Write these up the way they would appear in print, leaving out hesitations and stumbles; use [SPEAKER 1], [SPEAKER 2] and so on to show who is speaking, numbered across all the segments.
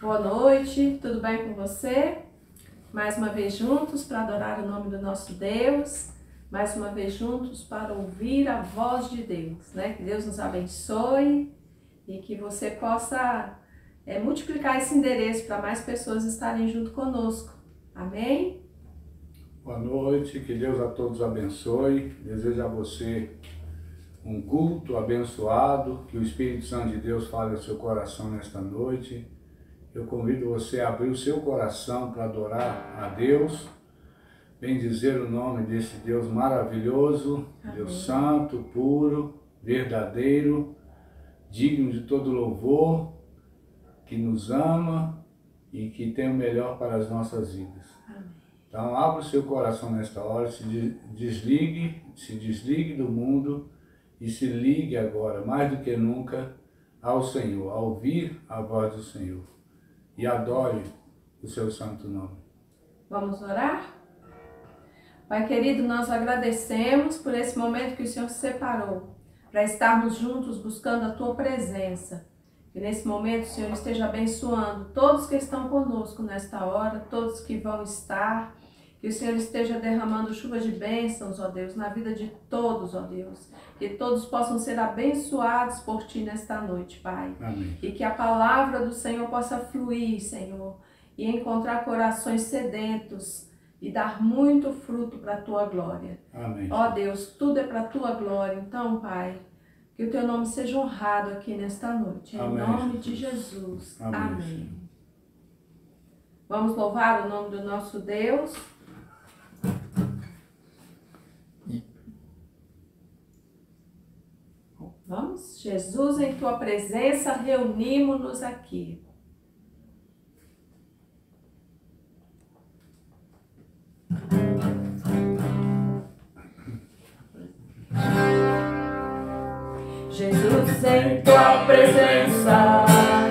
[SPEAKER 1] Boa noite, tudo bem com você? Mais uma vez juntos para adorar o nome do nosso Deus, mais uma vez juntos para ouvir a voz de Deus, né? Que Deus nos abençoe e que você possa multiplicar esse endereço para mais pessoas estarem junto conosco. Amém?
[SPEAKER 2] Boa noite, que Deus a todos abençoe. Desejo a você um culto abençoado, que o Espírito Santo de Deus fale ao seu coração nesta noite. Eu convido você a abrir o seu coração para adorar a Deus, bendizer o nome desse Deus maravilhoso, amém. Deus santo, puro, verdadeiro, digno de todo louvor, que nos ama e que tem o melhor para as nossas vidas. Amém. Então abra o seu coração nesta hora, se desligue do mundo e se ligue agora, mais do que nunca, ao Senhor, a ouvir a voz do Senhor. E adore o seu santo nome.
[SPEAKER 1] Vamos orar? Pai querido, nós agradecemos por esse momento que o Senhor separou para estarmos juntos buscando a Tua presença. Que nesse momento o Senhor esteja abençoando todos que estão conosco nesta hora, todos que vão estar. Que o Senhor esteja derramando chuva de bênçãos, ó Deus, na vida de todos, ó Deus. Que todos possam ser abençoados por Ti nesta noite, Pai.
[SPEAKER 2] Amém.
[SPEAKER 1] E que a palavra do Senhor possa fluir, Senhor, e encontrar corações sedentos e dar muito fruto para a Tua glória.
[SPEAKER 2] Amém.
[SPEAKER 1] Ó Deus, tudo é para a Tua glória. Então, Pai, que o Teu nome seja honrado aqui nesta noite. Em
[SPEAKER 2] Amém,
[SPEAKER 1] nome de Jesus.
[SPEAKER 2] Amém.
[SPEAKER 1] Amém. Vamos louvar o nome do nosso Deus. Vamos? Jesus, em Tua presença, reunimos-nos aqui. Jesus, em Tua presença,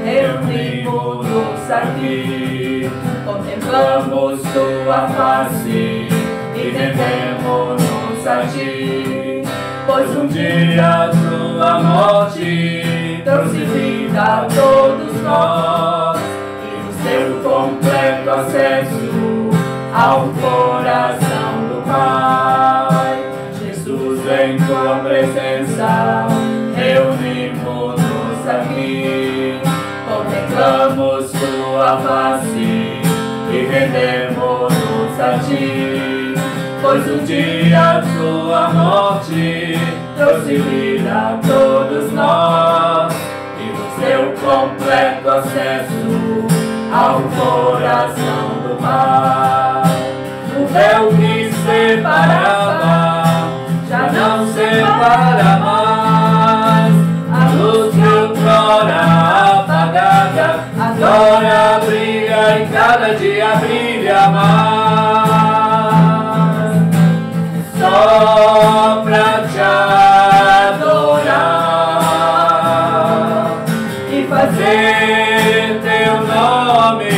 [SPEAKER 1] reunimos-nos aqui. Contemplamos Tua face e rendemos-nos a Ti. Pois um dia Tua morte trouxe vida a todos nós, e nos deu completo acesso ao coração do Pai. Jesus, em Tua presença, reunimos-nos aqui. Contemplamos Tua face e rendemos-nos a Ti. Pois um dia Tua morte trouxe vida a todos nós, e nos deu completo acesso ao coração do Pai. O véu que separava já não separa mais. A luz que outrora apagada agora brilha e cada dia brilha mais. Só pra Te adorar e fazer Teu nome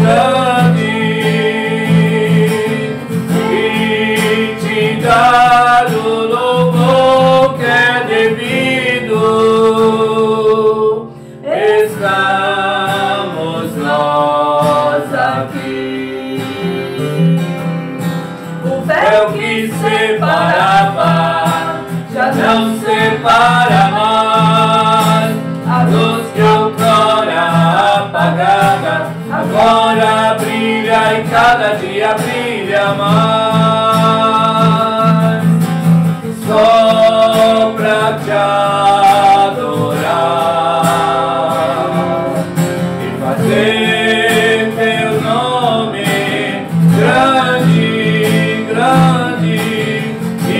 [SPEAKER 1] grande e Te dar o louvor que é devido. Estamos nós aqui. O véu que separava já não separa mais. A luz que outrora apagada agora brilha e cada dia brilha mais. Só pra Te adorar e fazer Teu nome grande, grande, e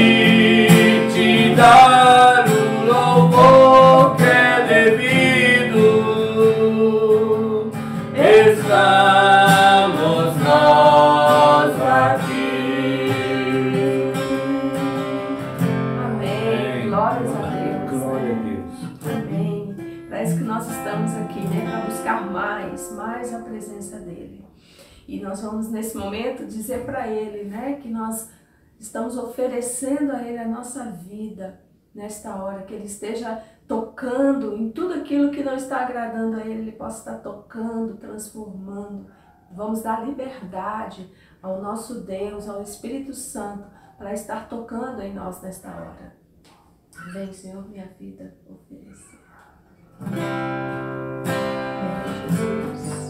[SPEAKER 1] Te dar o louvor que é devido. Estamos nós aqui. Amém. Glórias a Deus.
[SPEAKER 2] Glória a Deus.
[SPEAKER 1] Amém. Parece que nós estamos aqui, né, para buscar mais a presença dEle. E nós vamos nesse momento dizer para Ele, né, que nós estamos oferecendo a Ele a nossa vida nesta hora, que Ele esteja tocando em tudo aquilo que não está agradando a Ele, Ele possa estar tocando, transformando. Vamos dar liberdade ao nosso Deus, ao Espírito Santo, para estar tocando em nós nesta hora. Vem, Senhor, minha vida oferecer. Amém, Jesus.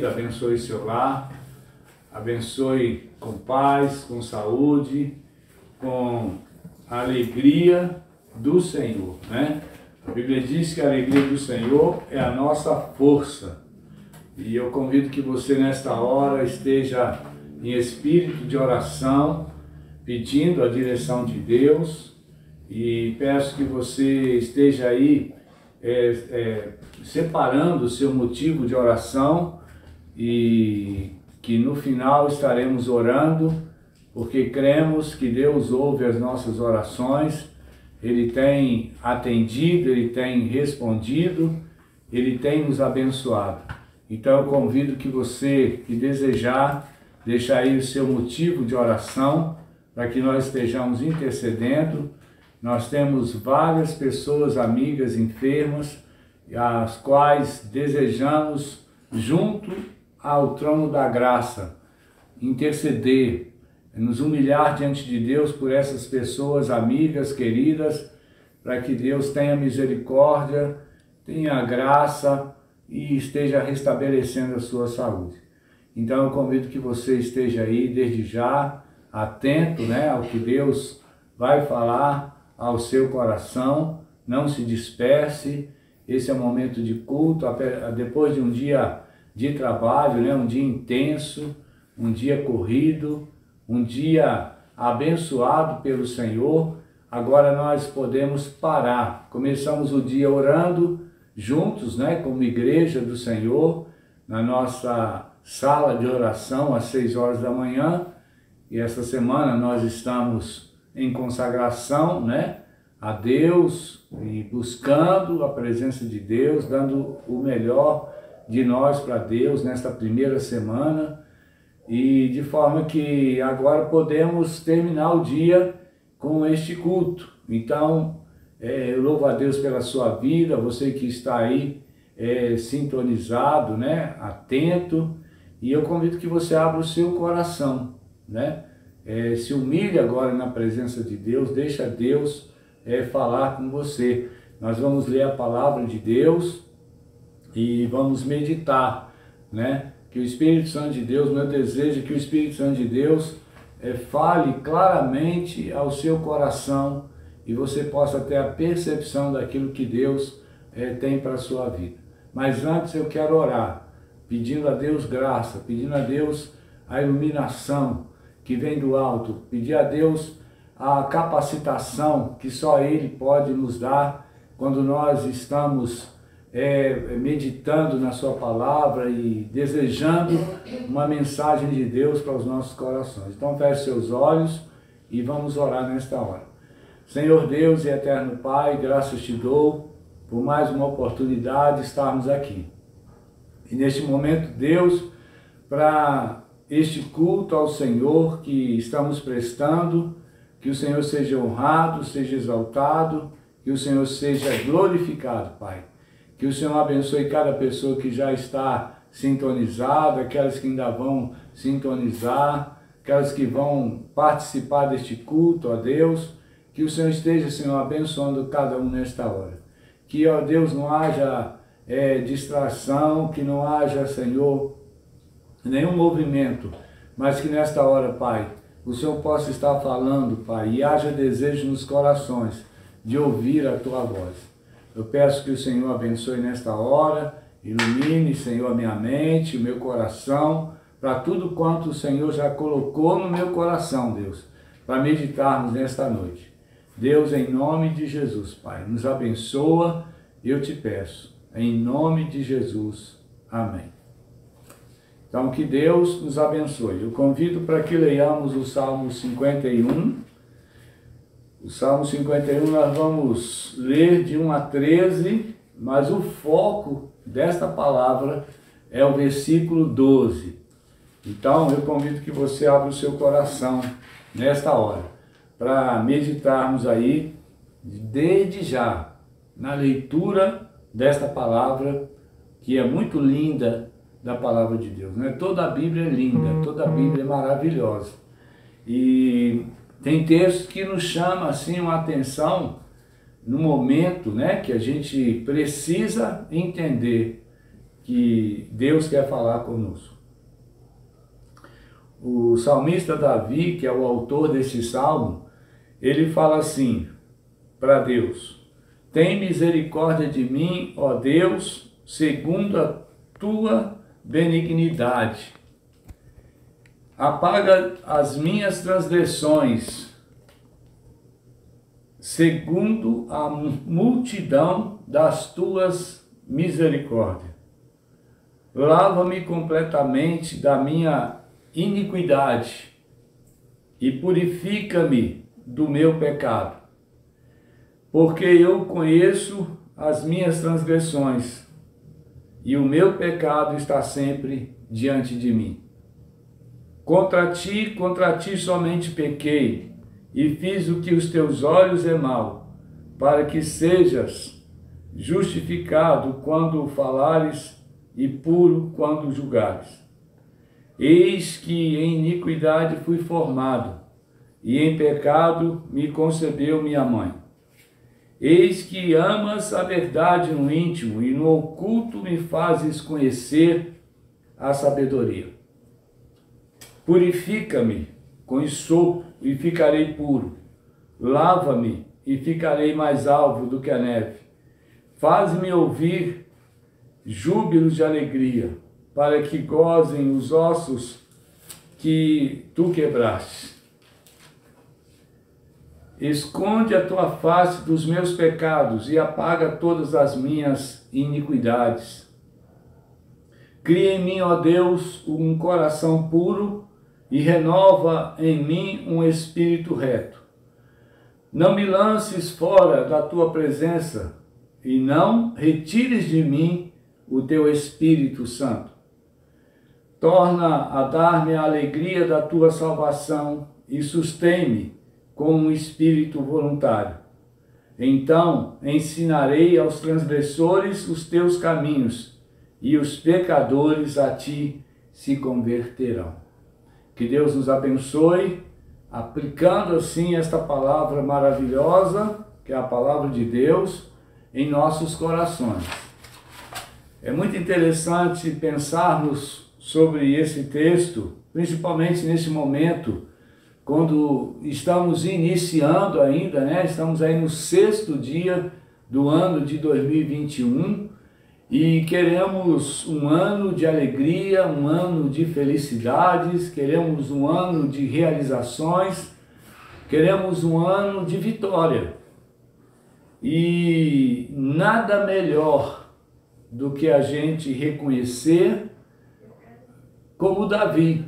[SPEAKER 2] Abençoe seu lar, abençoe com paz, com saúde, com a alegria do Senhor, né? A Bíblia diz que a alegria do Senhor é a nossa força. E eu convido que você nesta hora esteja em espírito de oração, pedindo a direção de Deus, e peço que você esteja aí separando o seu motivo de oração, e que no final estaremos orando, porque cremos que Deus ouve as nossas orações, Ele tem atendido, Ele tem respondido, Ele tem nos abençoado. Então eu convido que você que desejar, deixar aí o seu motivo de oração, para que nós estejamos intercedendo. Nós temos várias pessoas, amigas, enfermas, as quais desejamos junto ao trono da graça, interceder, nos humilhar diante de Deus por essas pessoas amigas, queridas, para que Deus tenha misericórdia, tenha graça e esteja restabelecendo a sua saúde. Então eu convido que você esteja aí desde já, atento, né, ao que Deus vai falar ao seu coração, não se disperse. Esse é um momento de culto, depois de um dia de trabalho, né? Um dia intenso, um dia corrido, um dia abençoado pelo Senhor. agora nós podemos parar. Começamos o dia orando juntos, né, como igreja do Senhor, na nossa sala de oração às 6 horas da manhã. E essa semana nós estamos em consagração, né, a Deus e buscando a presença de Deus, dando o melhor de nós para Deus nesta primeira semana. E de forma que agora podemos terminar o dia com este culto. Então, eu louvo a Deus pela sua vida, você que está aí sintonizado, né, atento, e eu convido que você abra o seu coração, né, se humilhe agora na presença de Deus, deixa Deus falar com você. Nós vamos ler a palavra de Deus e vamos meditar, né, que o Espírito Santo de Deus, meu desejo é que o Espírito Santo de Deus fale claramente ao seu coração e você possa ter a percepção daquilo que Deus tem para a sua vida. Mas antes eu quero orar, pedindo a Deus graça, pedindo a Deus a iluminação que vem do alto, pedir a Deus a capacitação que só Ele pode nos dar quando nós estamos meditando na sua palavra e desejando uma mensagem de Deus para os nossos corações. Então feche seus olhos e vamos orar nesta hora. Senhor Deus e eterno Pai, graças te dou por mais uma oportunidade de estarmos aqui. E neste momento, Deus, para este culto ao Senhor que estamos prestando, que o Senhor seja honrado, seja exaltado, que o Senhor seja glorificado, Pai. Que o Senhor abençoe cada pessoa que já está sintonizada, aquelas que ainda vão sintonizar, aquelas que vão participar deste culto, ó Deus. Que o Senhor esteja, Senhor, abençoando cada um nesta hora. Que, ó Deus, não haja distração, que não haja, Senhor, nenhum movimento, mas que nesta hora, Pai, o Senhor possa estar falando, Pai, e haja desejo nos corações de ouvir a Tua voz. Eu peço que o Senhor abençoe nesta hora, ilumine, Senhor, a minha mente, o meu coração, para tudo quanto o Senhor já colocou no meu coração, Deus, para meditarmos nesta noite. Deus, em nome de Jesus, Pai, nos abençoa, eu te peço, em nome de Jesus. Amém. Então, que Deus nos abençoe. Eu convido para que leiamos o Salmo 51. O Salmo 51 nós vamos ler de 1 a 13, mas o foco desta palavra é o versículo 12. Então eu convido que você abra o seu coração nesta hora, para meditarmos aí, desde já, na leitura desta palavra, que é muito linda, da palavra de Deus, né? Toda a Bíblia é linda, toda a Bíblia é maravilhosa. E tem textos que nos chamam assim uma atenção no momento, né, que a gente precisa entender que Deus quer falar conosco. O salmista Davi, que é o autor desse salmo, ele fala assim para Deus: tem misericórdia de mim, ó Deus, segundo a tua benignidade. Apaga as minhas transgressões, segundo a multidão das tuas misericórdias. Lava-me completamente da minha iniquidade e purifica-me do meu pecado, porque eu conheço as minhas transgressões e o meu pecado está sempre diante de mim. Contra ti somente pequei, e fiz o que os teus olhos é mal, para que sejas justificado quando falares e puro quando julgares. Eis que em iniquidade fui formado, e em pecado me concebeu minha mãe. Eis que amas a verdade no íntimo, e no oculto me fazes conhecer a sabedoria. Purifica-me com esopo e ficarei puro. Lava-me e ficarei mais alvo do que a neve. Faz-me ouvir júbilos de alegria, para que gozem os ossos que tu quebraste. esconde a tua face dos meus pecados e apaga todas as minhas iniquidades. Cria em mim, ó Deus, um coração puro e renova em mim um espírito reto. Não me lances fora da tua presença e não retires de mim o teu Espírito Santo. Torna a dar-me a alegria da tua salvação e sustém-me com um espírito voluntário. Então ensinarei aos transgressores os teus caminhos e os pecadores a ti se converterão. Que Deus nos abençoe, aplicando assim esta palavra maravilhosa, que é a palavra de Deus, em nossos corações. É muito interessante pensarmos sobre esse texto, principalmente nesse momento, quando estamos iniciando ainda, né? Estamos aí no 6º dia do ano de 2021 e queremos um ano de alegria, um ano de felicidades, queremos um ano de realizações, queremos um ano de vitória. E nada melhor do que a gente reconhecer, como Davi,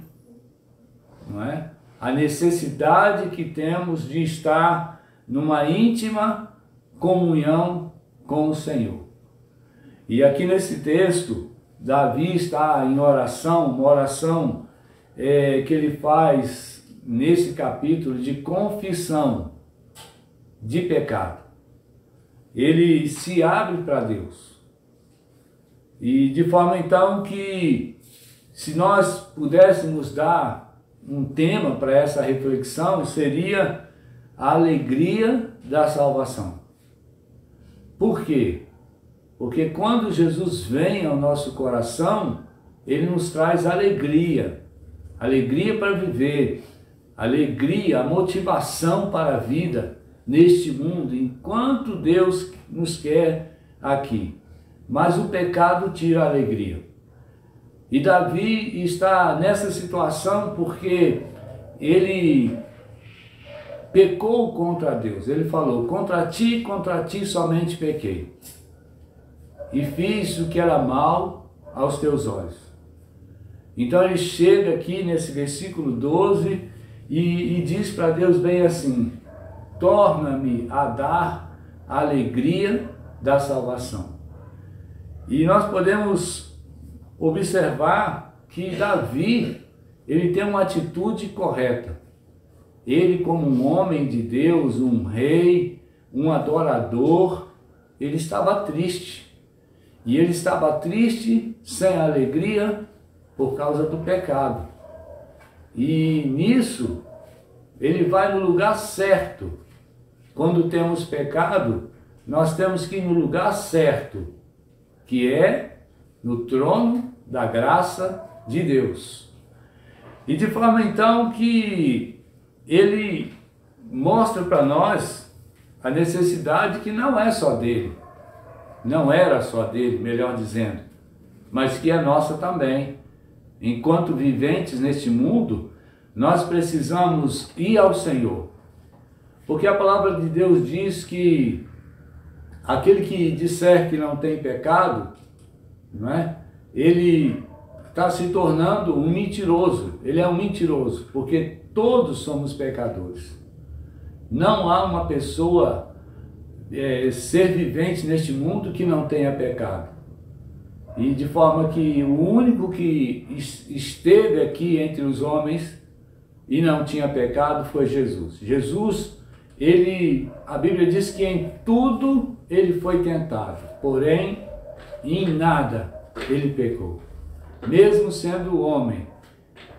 [SPEAKER 2] não é? A necessidade que temos de estar numa íntima comunhão com o Senhor. E aqui nesse texto, Davi está em oração, uma oração que ele faz nesse capítulo de confissão de pecado. Ele se abre para Deus. E de forma então que, se nós pudéssemos dar um tema para essa reflexão, seria a alegria da salvação. Por quê? Porque quando Jesus vem ao nosso coração, ele nos traz alegria, alegria para viver, alegria, a motivação para a vida neste mundo, enquanto Deus nos quer aqui. Mas o pecado tira a alegria. E Davi está nessa situação porque ele pecou contra Deus. Ele falou: contra ti somente pequei, e fiz o que era mal aos teus olhos. Então ele chega aqui nesse versículo 12 e diz para Deus bem assim: torna-me a dar a alegria da salvação. E nós podemos observar que Davi, ele tem uma atitude correta. Ele, como um homem de Deus, um rei, um adorador, ele estava triste. E ele estava triste, sem alegria, por causa do pecado. E nisso, ele vai no lugar certo. Quando temos pecado, nós temos que ir no lugar certo, que é no trono da graça de Deus. E de forma então que ele mostra para nós a necessidade que não é só dele, não era só dele, melhor dizendo, mas que é nossa também. Enquanto viventes neste mundo, nós precisamos ir ao Senhor. Porque a palavra de Deus diz que aquele que disser que não tem pecado, não é? Ele está se tornando um mentiroso. Ele é um mentiroso, porque todos somos pecadores. Não há uma pessoa ser vivente neste mundo que não tenha pecado. E de forma que o único que esteve aqui entre os homens e não tinha pecado foi Jesus. Jesus, a Bíblia diz que em tudo ele foi tentado, porém em nada ele pecou. Mesmo sendo homem,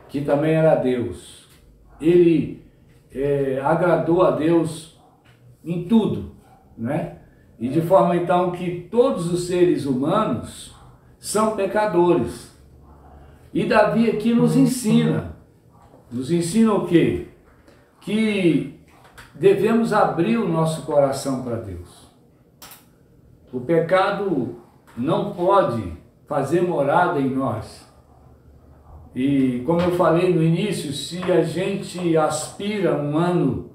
[SPEAKER 2] que também era Deus, ele agradou a Deus em tudo, né? E de forma então que todos os seres humanos são pecadores. E Davi aqui nos ensina o quê? Que devemos abrir o nosso coração para Deus. O pecado não pode fazer morada em nós. E como eu falei no início, se a gente aspira um ano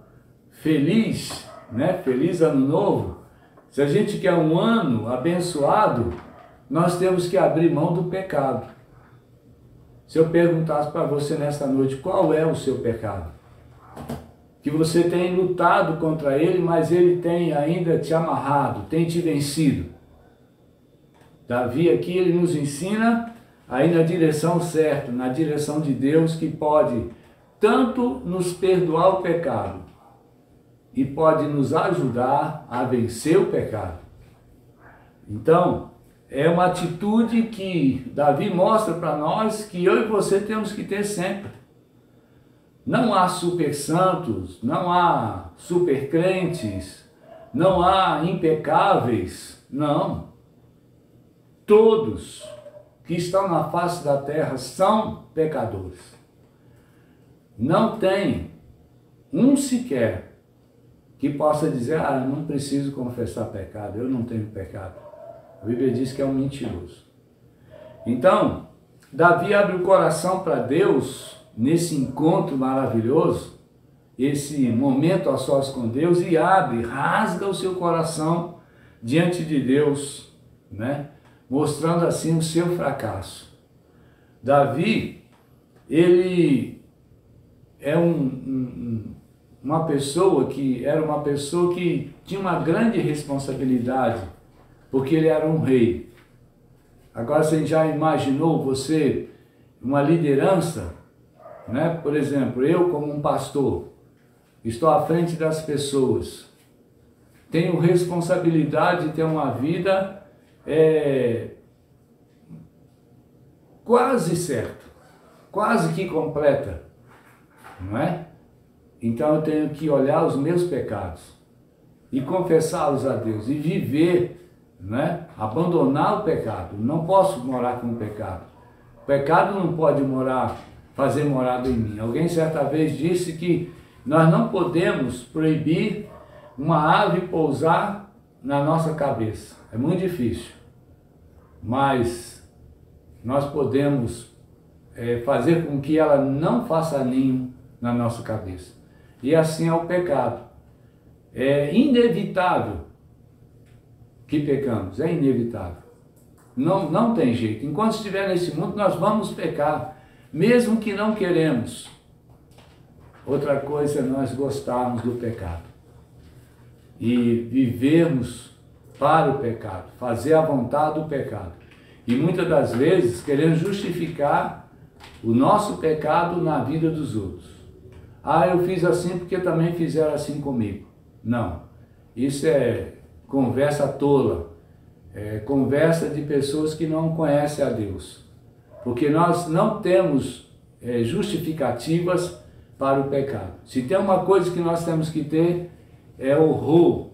[SPEAKER 2] feliz, né? Feliz ano novo. Se a gente quer um ano abençoado, nós temos que abrir mão do pecado. Se eu perguntasse para você nesta noite, qual é o seu pecado? Que você tem lutado contra ele, mas ele tem ainda te amarrado, tem te vencido. Davi aqui, ele nos ensina a ir na direção certa, na direção de Deus, que pode tanto nos perdoar o pecado e pode nos ajudar a vencer o pecado. Então, é uma atitude que Davi mostra para nós que eu e você temos que ter sempre. Não há super santos, não há super crentes, não há impecáveis, não. Todos que estão na face da terra são pecadores. Não tem um sequer que possa dizer, eu não preciso confessar pecado, eu não tenho pecado. A Bíblia diz que é um mentiroso. Então, Davi abre o coração para Deus nesse encontro maravilhoso, esse momento a sós com Deus, e abre, rasga o seu coração diante de Deus, né? Mostrando assim o seu fracasso. Davi, ele é uma pessoa que tinha uma grande responsabilidade, porque ele era um rei. Agora você já imaginou você, uma liderança, né? Por exemplo, eu como um pastor, estou à frente das pessoas, tenho responsabilidade de ter uma vida quase certa, quase que completa, não é? Então eu tenho que olhar os meus pecados e confessá-los a Deus e viver, né? Abandonar o pecado. Não posso morar com o pecado. O pecado não pode fazer morada em mim. Alguém certa vez disse que nós não podemos proibir uma ave pousar na nossa cabeça. É muito difícil. Mas nós podemos fazer com que ela não faça ninho na nossa cabeça. E assim é o pecado. É inevitável que pecamos, é inevitável. Não tem jeito. Enquanto estiver nesse mundo, nós vamos pecar, mesmo que não queremos. Outra coisa é nós gostarmos do pecado e vivermos para o pecado, fazer a vontade do pecado. E muitas das vezes queremos justificar o nosso pecado na vida dos outros. Eu fiz assim porque também fizeram assim comigo. Não, isso é conversa tola, conversa de pessoas que não conhecem a Deus. Porque nós não temos justificativas para o pecado. Se tem uma coisa que nós temos que ter, é horror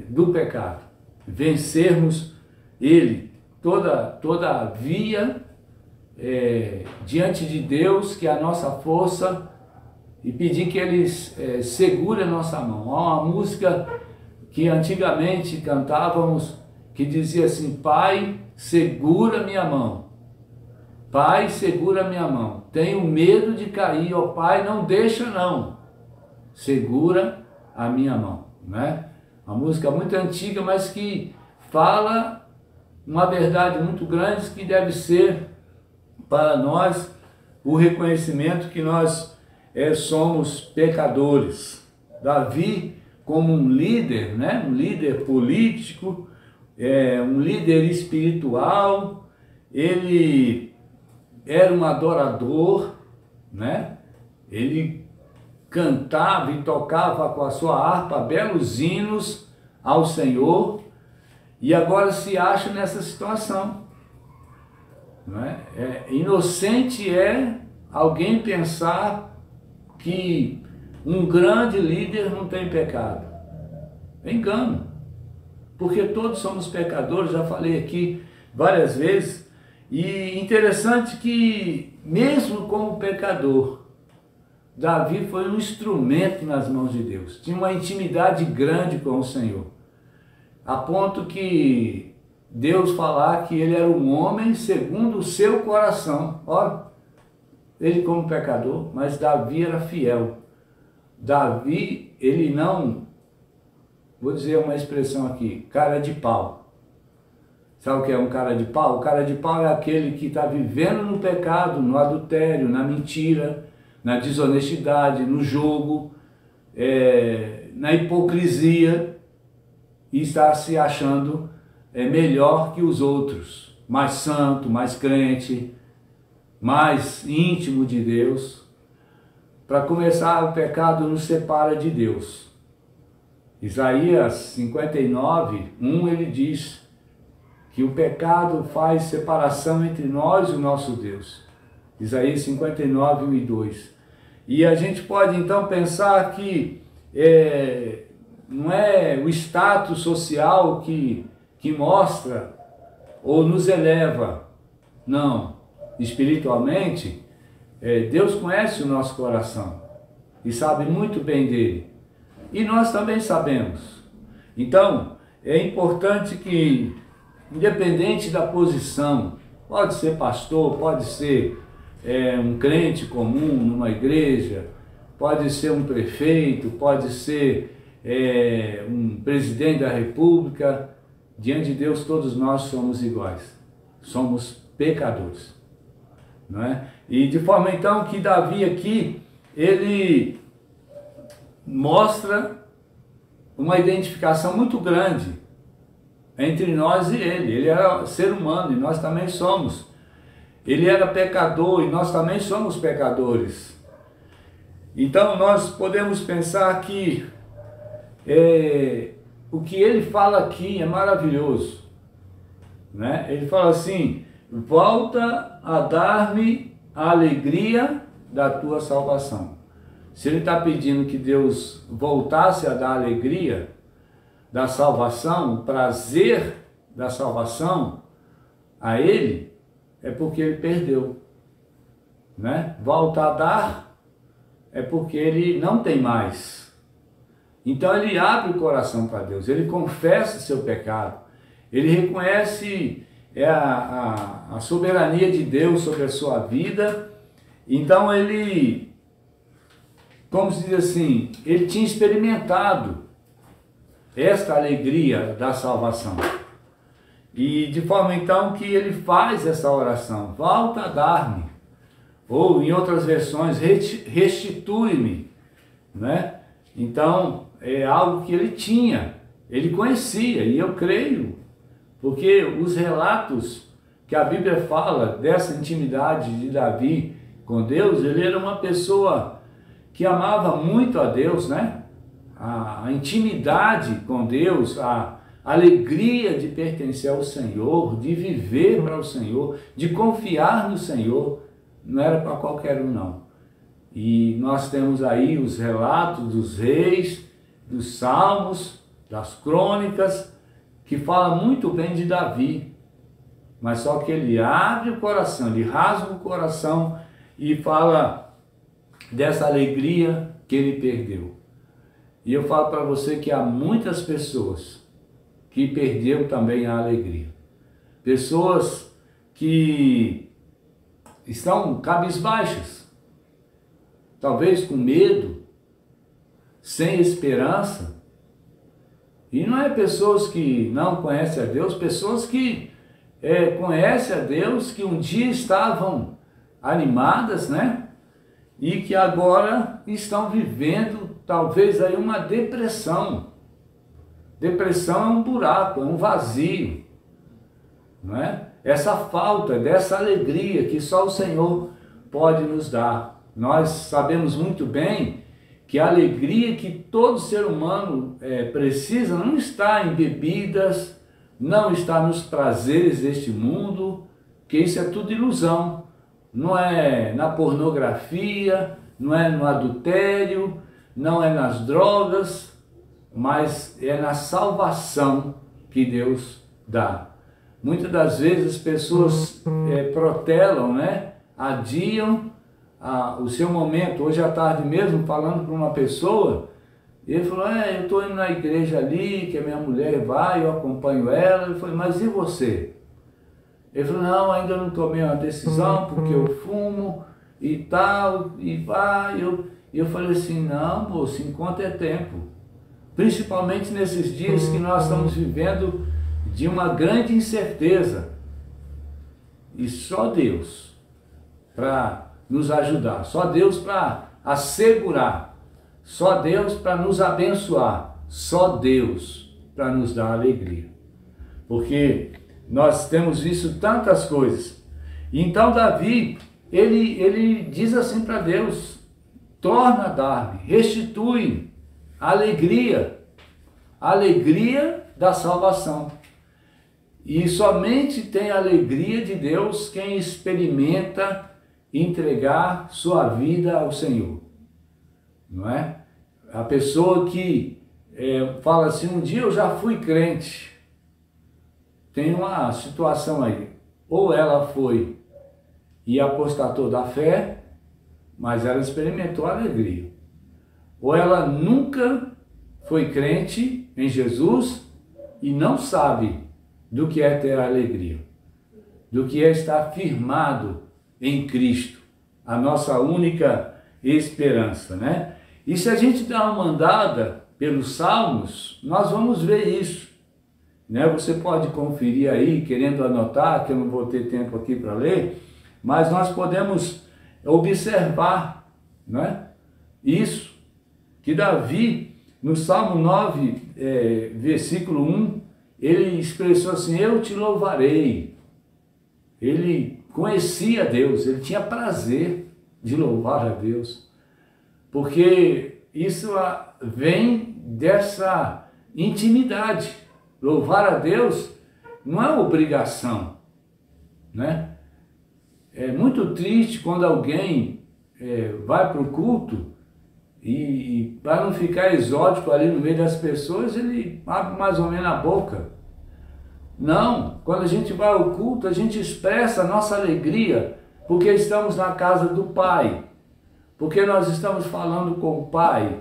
[SPEAKER 2] do pecado. Vencermos ele, toda a via diante de Deus, que é a nossa força, e pedir que Ele segure a nossa mão. Há uma música que antigamente cantávamos, que dizia assim: Pai, segura minha mão. Pai, segura minha mão. Tenho medo de cair, ó Pai, não deixa não. Segura a minha mão, né? Uma música muito antiga, mas que fala uma verdade muito grande, que deve ser para nós o reconhecimento que nós somos pecadores. Davi, como um líder, né? Um líder político, um líder espiritual, ele era um adorador, né? Ele cantava e tocava com a sua harpa belos hinos ao Senhor, e agora se acha nessa situação. Não é? Inocente é alguém pensar que um grande líder não tem pecado. É engano, porque todos somos pecadores, já falei aqui várias vezes. E interessante que, mesmo como pecador, Davi foi um instrumento nas mãos de Deus. Tinha uma intimidade grande com o Senhor, a ponto que Deus falar que ele era um homem segundo o seu coração. Olha, ele como pecador, mas Davi era fiel Davi, ele não, vou dizer uma expressão aqui, cara de pau. Sabe o que é um cara de pau? O cara de pau é aquele que está vivendo no pecado, no adultério, na mentira, na desonestidade, no jogo, na hipocrisia, e está se achando melhor que os outros, mais santo, mais crente, mais íntimo de Deus. Para começar, o pecado nos separa de Deus. Isaías 59, 1, ele diz que o pecado faz separação entre nós e o nosso Deus. Isaías 59, 1 e 2. E a gente pode então pensar que não é o status social que mostra ou nos eleva. Não. Espiritualmente, Deus conhece o nosso coração e sabe muito bem dele. E nós também sabemos. Então, é importante que, independente da posição, pode ser pastor, pode ser um crente comum numa igreja, pode ser um prefeito, pode ser um presidente da república, diante de Deus todos nós somos iguais, somos pecadores, não é? E de forma então que Davi aqui, ele mostra uma identificação muito grande entre nós e ele. Ele era ser humano e nós também somos. Ele era pecador e nós também somos pecadores. Então nós podemos pensar que o que ele fala aqui é maravilhoso, né? Ele fala assim: volta a dar-me a alegria da tua salvação. Se ele está pedindo que Deus voltasse a dar a alegria da salvação, o prazer da salvação a ele, é porque ele perdeu, né? Volta a dar é porque ele não tem mais. Então ele abre o coração para Deus, ele confessa seu pecado, ele reconhece a soberania de Deus sobre a sua vida. Então ele, como se diz assim, ele tinha experimentado esta alegria da salvação. E de forma então que ele faz essa oração: volta a dar-me, ou em outras versões, restitui-me, né? Então é algo que ele tinha, ele conhecia, e eu creio, porque os relatos que a Bíblia fala dessa intimidade de Davi com Deus, ele era uma pessoa que amava muito a Deus, né? A intimidade com Deus, a alegria de pertencer ao Senhor, de viver para o Senhor, de confiar no Senhor, não era para qualquer um, não. E nós temos aí os relatos dos reis, dos salmos, das crônicas, que falam muito bem de Davi, mas só que ele abre o coração, ele rasga o coração e fala dessa alegria que ele perdeu. E eu falo para você que há muitas pessoas que perderam também a alegria. Pessoas que estão cabisbaixas, talvez com medo, sem esperança. E não é pessoas que não conhecem a Deus, pessoas que conhecem a Deus, que um dia estavam animadas, né? E que agora estão vivendo talvez aí uma depressão. Depressão é um buraco, é um vazio, não é? Essa falta dessa alegria que só o Senhor pode nos dar. Nós sabemos muito bem que a alegria que todo ser humano precisa não está em bebidas, não está nos prazeres deste mundo, que isso é tudo ilusão. Não é na pornografia, não é no adultério, não é nas drogas, mas é na salvação que Deus dá. Muitas das vezes as pessoas protelam, né? Adiam o seu momento. Hoje à tarde mesmo, falando para uma pessoa, ele falou: eu estou indo na igreja ali, que a minha mulher vai, eu acompanho ela. Eu falei: mas e você? Ele falou: não, ainda não tomei uma decisão, porque eu fumo e tal, e vai. E eu falei assim, não, moço, enquanto é tempo. Principalmente nesses dias que nós estamos vivendo de uma grande incerteza. E só Deus para nos ajudar, só Deus para assegurar, só Deus para nos abençoar, só Deus para nos dar alegria. Porque nós temos visto tantas coisas. Então Davi, ele diz assim para Deus, torna a dar-me, restitui a alegria da salvação. E somente tem a alegria de Deus quem experimenta entregar sua vida ao Senhor, não é? A pessoa que fala assim, um dia eu já fui crente, tem uma situação aí, ou ela foi e apostatou da fé, mas ela experimentou alegria, ou ela nunca foi crente em Jesus e não sabe do que é ter alegria, do que é estar firmado em Cristo, a nossa única esperança, né? E se a gente dá uma andada pelos Salmos, nós vamos ver isso, né? Você pode conferir aí, querendo anotar, que eu não vou ter tempo aqui para ler, mas nós podemos observar, né? Isso, que Davi, no Salmo 9, versículo 1, ele expressou assim, eu te louvarei. Ele conhecia Deus, ele tinha prazer de louvar a Deus, porque isso vem dessa intimidade. Louvar a Deus não é obrigação, né? É muito triste quando alguém vai para o culto e para não ficar exótico ali no meio das pessoas, ele abre mais ou menos a boca. Não, quando a gente vai ao culto, a gente expressa a nossa alegria, porque estamos na casa do Pai, porque nós estamos falando com o Pai,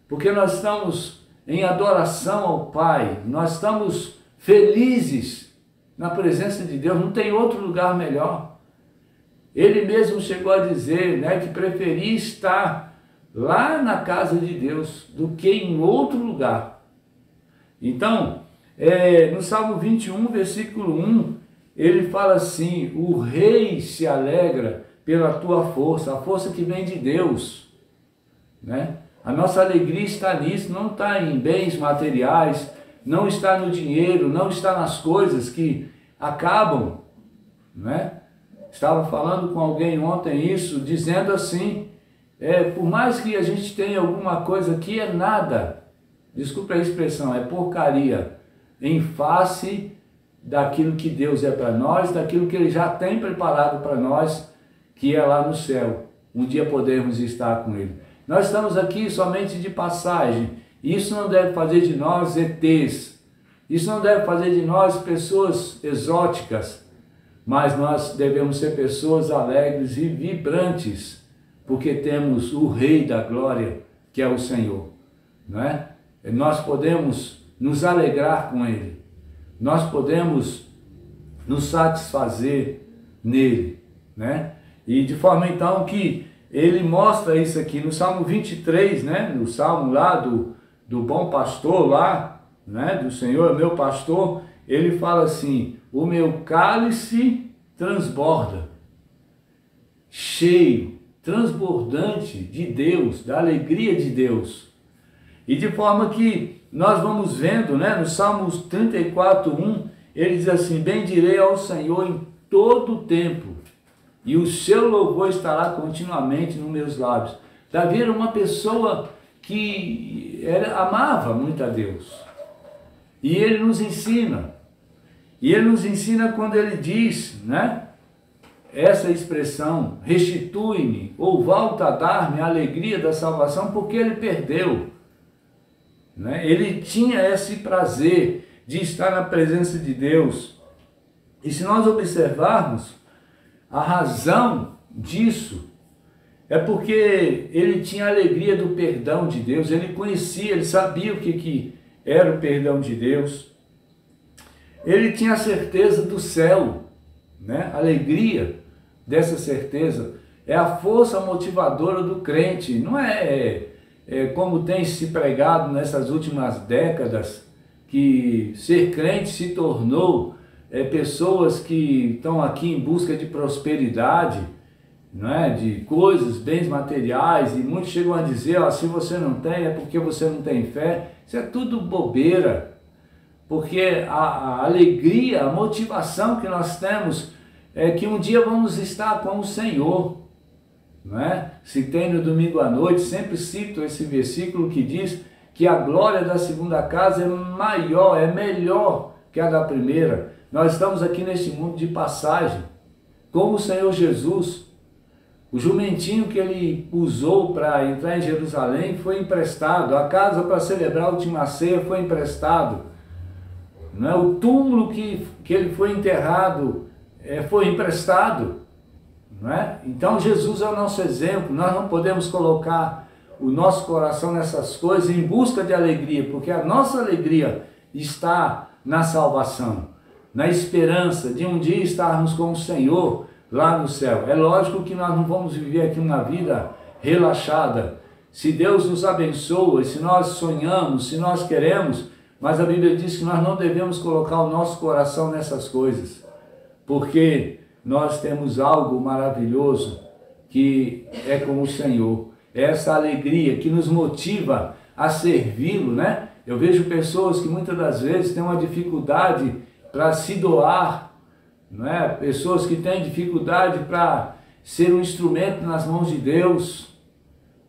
[SPEAKER 2] porque nós estamos em adoração ao Pai, nós estamos felizes na presença de Deus, não tem outro lugar melhor. Ele mesmo chegou a dizer, né, que preferia estar lá na casa de Deus do que em outro lugar. Então, no Salmo 21, versículo 1, ele fala assim, o rei se alegra pela tua força, a força que vem de Deus, né? A nossa alegria está nisso, não está em bens materiais, não está no dinheiro, não está nas coisas que acabam, né? Estava falando com alguém ontem isso, dizendo assim, por mais que a gente tenha alguma coisa que é nada, desculpa a expressão, é porcaria, em face daquilo que Deus é para nós, daquilo que Ele já tem preparado para nós, que é lá no céu, um dia podermos estar com Ele. Nós estamos aqui somente de passagem, e isso não deve fazer de nós ETs, isso não deve fazer de nós pessoas exóticas, mas nós devemos ser pessoas alegres e vibrantes, porque temos o Rei da Glória, que é o Senhor, não é? Nós podemos nos alegrar com Ele, nós podemos nos satisfazer nele, né? E de forma então que ele mostra isso aqui no Salmo 23, né? No Salmo lá do bom pastor lá, né? Do Senhor é meu pastor, ele fala assim, o meu cálice transborda, cheio, transbordante de Deus, da alegria de Deus. E de forma que nós vamos vendo, né, no Salmos 34:1, ele diz assim, bendirei ao Senhor em todo o tempo, e o seu louvor estará continuamente nos meus lábios. Davi era uma pessoa que amava muito a Deus, e ele nos ensina, quando ele diz, né, essa expressão, restitui-me, ou volta a dar-me a alegria da salvação, porque ele perdeu. Né? Ele tinha esse prazer de estar na presença de Deus. E se nós observarmos, a razão disso é porque ele tinha a alegria do perdão de Deus, ele conhecia, ele sabia o que era o perdão de Deus, ele tinha a certeza do céu, né? A alegria dessa certeza, é a força motivadora do crente. Não como tem se pregado nessas últimas décadas, que ser crente se tornou pessoas que estão aqui em busca de prosperidade, não é? De coisas, bens materiais, e muitos chegam a dizer, ó, se você não tem, é porque você não tem fé. Isso é tudo bobeira, porque a alegria, a motivação que nós temos é que um dia vamos estar com o Senhor, não é? Citei no domingo à noite, sempre cito esse versículo que diz que a glória da segunda casa é maior, é melhor que a da primeira. Nós estamos aqui neste mundo de passagem, como o Senhor Jesus. O jumentinho que ele usou para entrar em Jerusalém foi emprestado, a casa para celebrar a última ceia foi emprestado, não é? O túmulo que ele foi enterrado foi emprestado, não é? Então Jesus é o nosso exemplo. Nós não podemos colocar o nosso coração nessas coisas em busca de alegria, porque a nossa alegria está na salvação, na esperança de um dia estarmos com o Senhor lá no céu. É lógico que nós não vamos viver aqui uma vida relaxada. Se Deus nos abençoa, se nós sonhamos, se nós queremos, mas a Bíblia diz que nós não devemos colocar o nosso coração nessas coisas, porque nós temos algo maravilhoso que é com o Senhor. É essa alegria que nos motiva a servi-lo, né? Eu vejo pessoas que muitas das vezes têm uma dificuldade para se doar, não é? Pessoas que têm dificuldade para ser um instrumento nas mãos de Deus,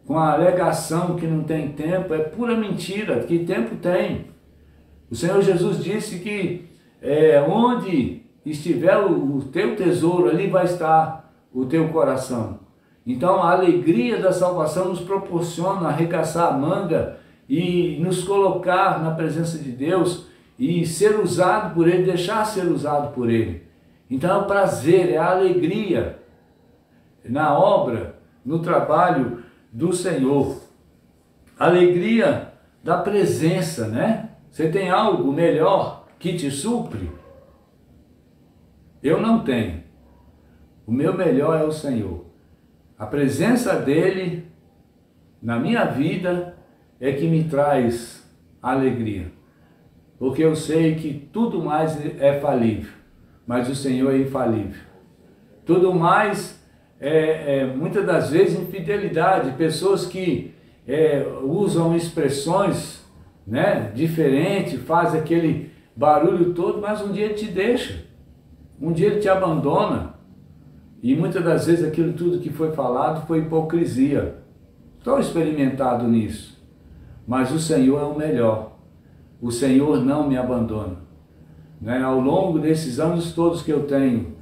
[SPEAKER 2] com a alegação que não tem tempo. É pura mentira, que tempo tem. O Senhor Jesus disse que onde estiver o teu tesouro, ali vai estar o teu coração. Então a alegria da salvação nos proporciona arregaçar a manga e nos colocar na presença de Deus e ser usado por Ele, deixar ser usado por Ele. Então é o prazer, é a alegria na obra, no trabalho do Senhor. Alegria da presença, né? Você tem algo melhor que te supre? Eu não tenho. O meu melhor é o Senhor. A presença dEle na minha vida é que me traz alegria. Porque eu sei que tudo mais é falível, mas o Senhor é infalível. Tudo mais muitas das vezes infidelidade, pessoas que usam expressões, né, diferentes, fazem aquele barulho todo, mas um dia ele te deixa, um dia ele te abandona, e muitas das vezes aquilo tudo que foi falado foi hipocrisia. Estou experimentado nisso, mas o Senhor é o melhor, o Senhor não me abandona. Né? Ao longo desses anos todos que eu tenho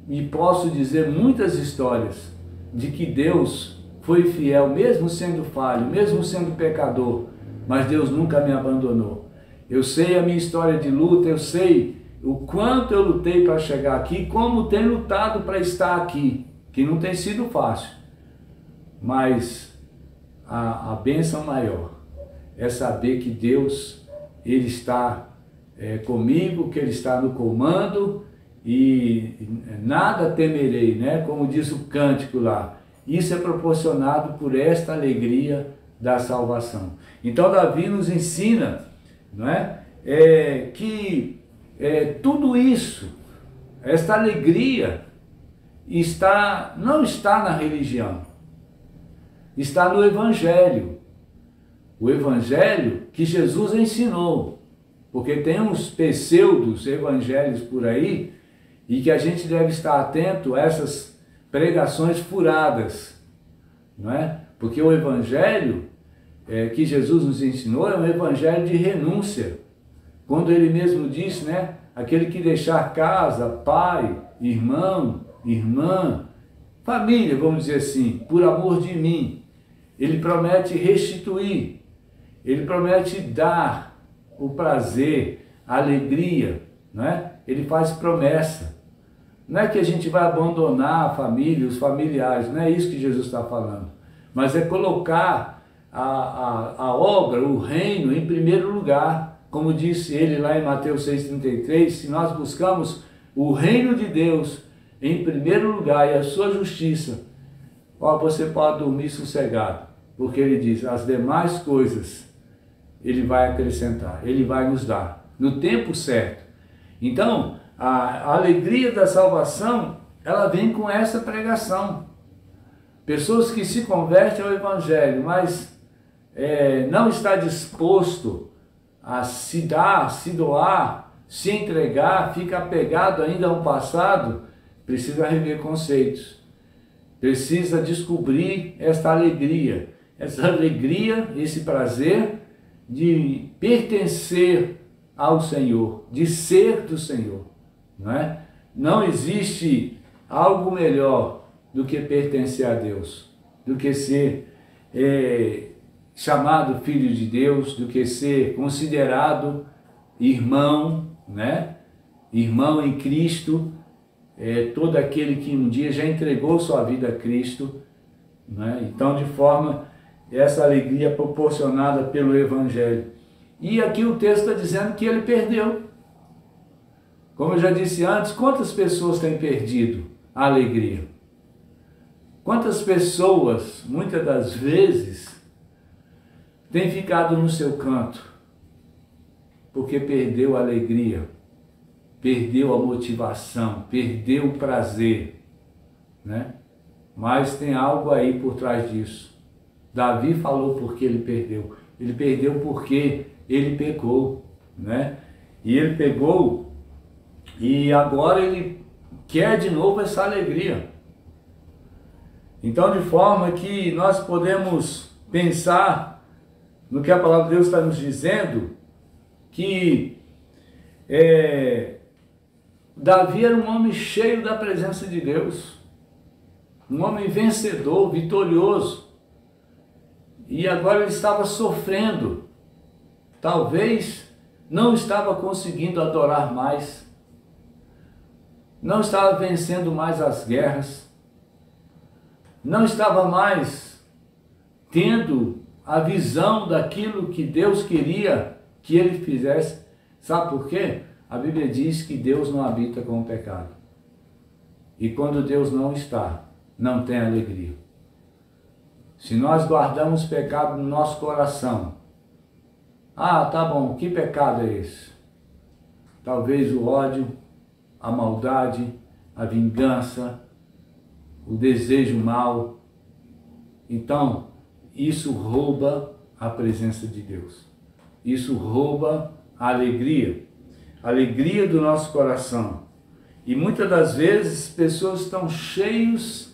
[SPEAKER 2] e posso dizer muitas histórias de que Deus foi fiel, mesmo sendo falho, mesmo sendo pecador, mas Deus nunca me abandonou. Eu sei a minha história de luta, eu sei o quanto eu lutei para chegar aqui, como tenho lutado para estar aqui, que não tem sido fácil, mas a bênção maior é saber que Deus, Ele está comigo, que Ele está no comando e nada temerei, né? Como diz o cântico lá. Isso é proporcionado por esta alegria da salvação. Então Davi nos ensina, não é? Que tudo isso, esta alegria não está na religião, está no Evangelho. O Evangelho que Jesus ensinou, porque tem uns pseudos evangelhos por aí e que a gente deve estar atento a essas pregações furadas, não é? Porque o Evangelho que Jesus nos ensinou é um Evangelho de renúncia, quando Ele mesmo disse, né? Aquele que deixar casa, pai, irmão, irmã, família, vamos dizer assim, por amor de mim, Ele promete restituir, Ele promete dar o prazer, a alegria, não é? Ele faz promessa. Não é que a gente vai abandonar a família, os familiares, não é isso que Jesus está falando, mas é colocar a obra, o reino em primeiro lugar. Como disse ele lá em Mateus 6,33, se nós buscamos o reino de Deus em primeiro lugar e a sua justiça, ó, você pode dormir sossegado, porque ele diz, as demais coisas ele vai acrescentar, ele vai nos dar, no tempo certo. Então, a alegria da salvação, ela vem com essa pregação. Pessoas que se convertem ao Evangelho, mas não está disposto a se dar, se doar, se entregar, fica apegado ainda ao passado, precisa rever conceitos, precisa descobrir essa alegria, esse prazer de pertencer ao Senhor, de ser do Senhor, não é? Não existe algo melhor do que pertencer a Deus, do que ser chamado filho de Deus, do que ser considerado irmão, né? Irmão em Cristo, todo aquele que um dia já entregou sua vida a Cristo, né? Então, de forma, essa alegria proporcionada pelo Evangelho. E aqui o texto está dizendo que ele perdeu. Como eu já disse antes, quantas pessoas têm perdido a alegria? Quantas pessoas, muitas das vezes, têm ficado no seu canto, porque perdeu a alegria, perdeu a motivação, perdeu o prazer, né? Mas tem algo aí por trás disso. Davi falou porque ele perdeu. Ele perdeu porque ele pecou, né? E ele pegou e agora ele quer de novo essa alegria. Então, de forma que nós podemos pensar no que a palavra de Deus está nos dizendo, que Davi era um homem cheio da presença de Deus, um homem vencedor, vitorioso, e agora ele estava sofrendo, talvez não estava conseguindo adorar mais, não estava vencendo mais as guerras, não estava mais tendo a visão daquilo que Deus queria que ele fizesse. Sabe por quê? A Bíblia diz que Deus não habita com o pecado. E quando Deus não está, não tem alegria. Se nós guardamos pecado no nosso coração, tá bom, que pecado é esse? Talvez o ódio, a maldade, a vingança, o desejo mau. Então, isso rouba a presença de Deus. Isso rouba a alegria do nosso coração. E muitas das vezes pessoas estão cheios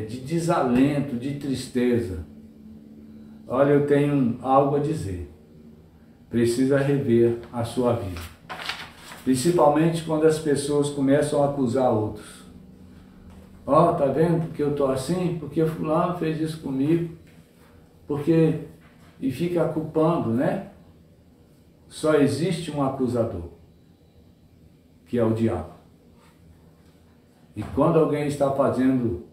[SPEAKER 2] de desalento, de tristeza. Olha, eu tenho algo a dizer. Precisa rever a sua vida. Principalmente quando as pessoas começam a acusar outros. Tá vendo porque eu estou assim? Porque fulano fez isso comigo. E fica culpando, né? Só existe um acusador, que é o diabo. E quando alguém está fazendo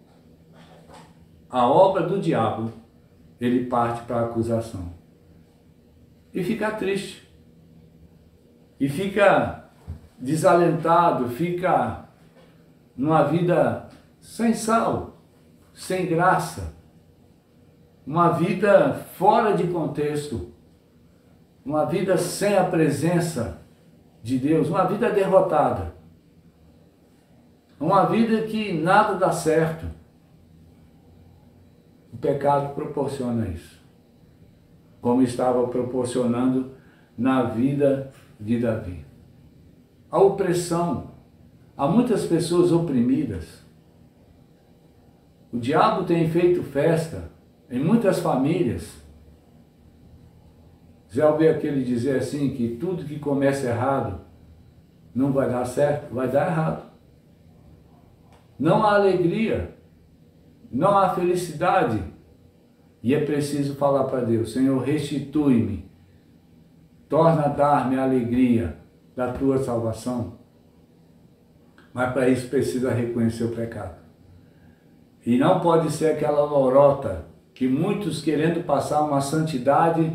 [SPEAKER 2] a obra do diabo, ele parte para a acusação. E fica triste. E fica desalentado, fica numa vida sem sal, sem graça. Uma vida fora de contexto. Uma vida sem a presença de Deus. Uma vida derrotada. Uma vida que nada dá certo. O pecado proporciona isso. Como estava proporcionando na vida de Davi. A opressão. Há muitas pessoas oprimidas. O diabo tem feito festa em muitas famílias. Já ouviu aquele dizer assim, que tudo que começa errado não vai dar certo? Vai dar errado. Não há alegria, não há felicidade. E é preciso falar para Deus, Senhor, restitui-me, torna a dar-me a alegria da tua salvação. Mas para isso precisa reconhecer o pecado. E não pode ser aquela lorota que muitos, querendo passar uma santidade,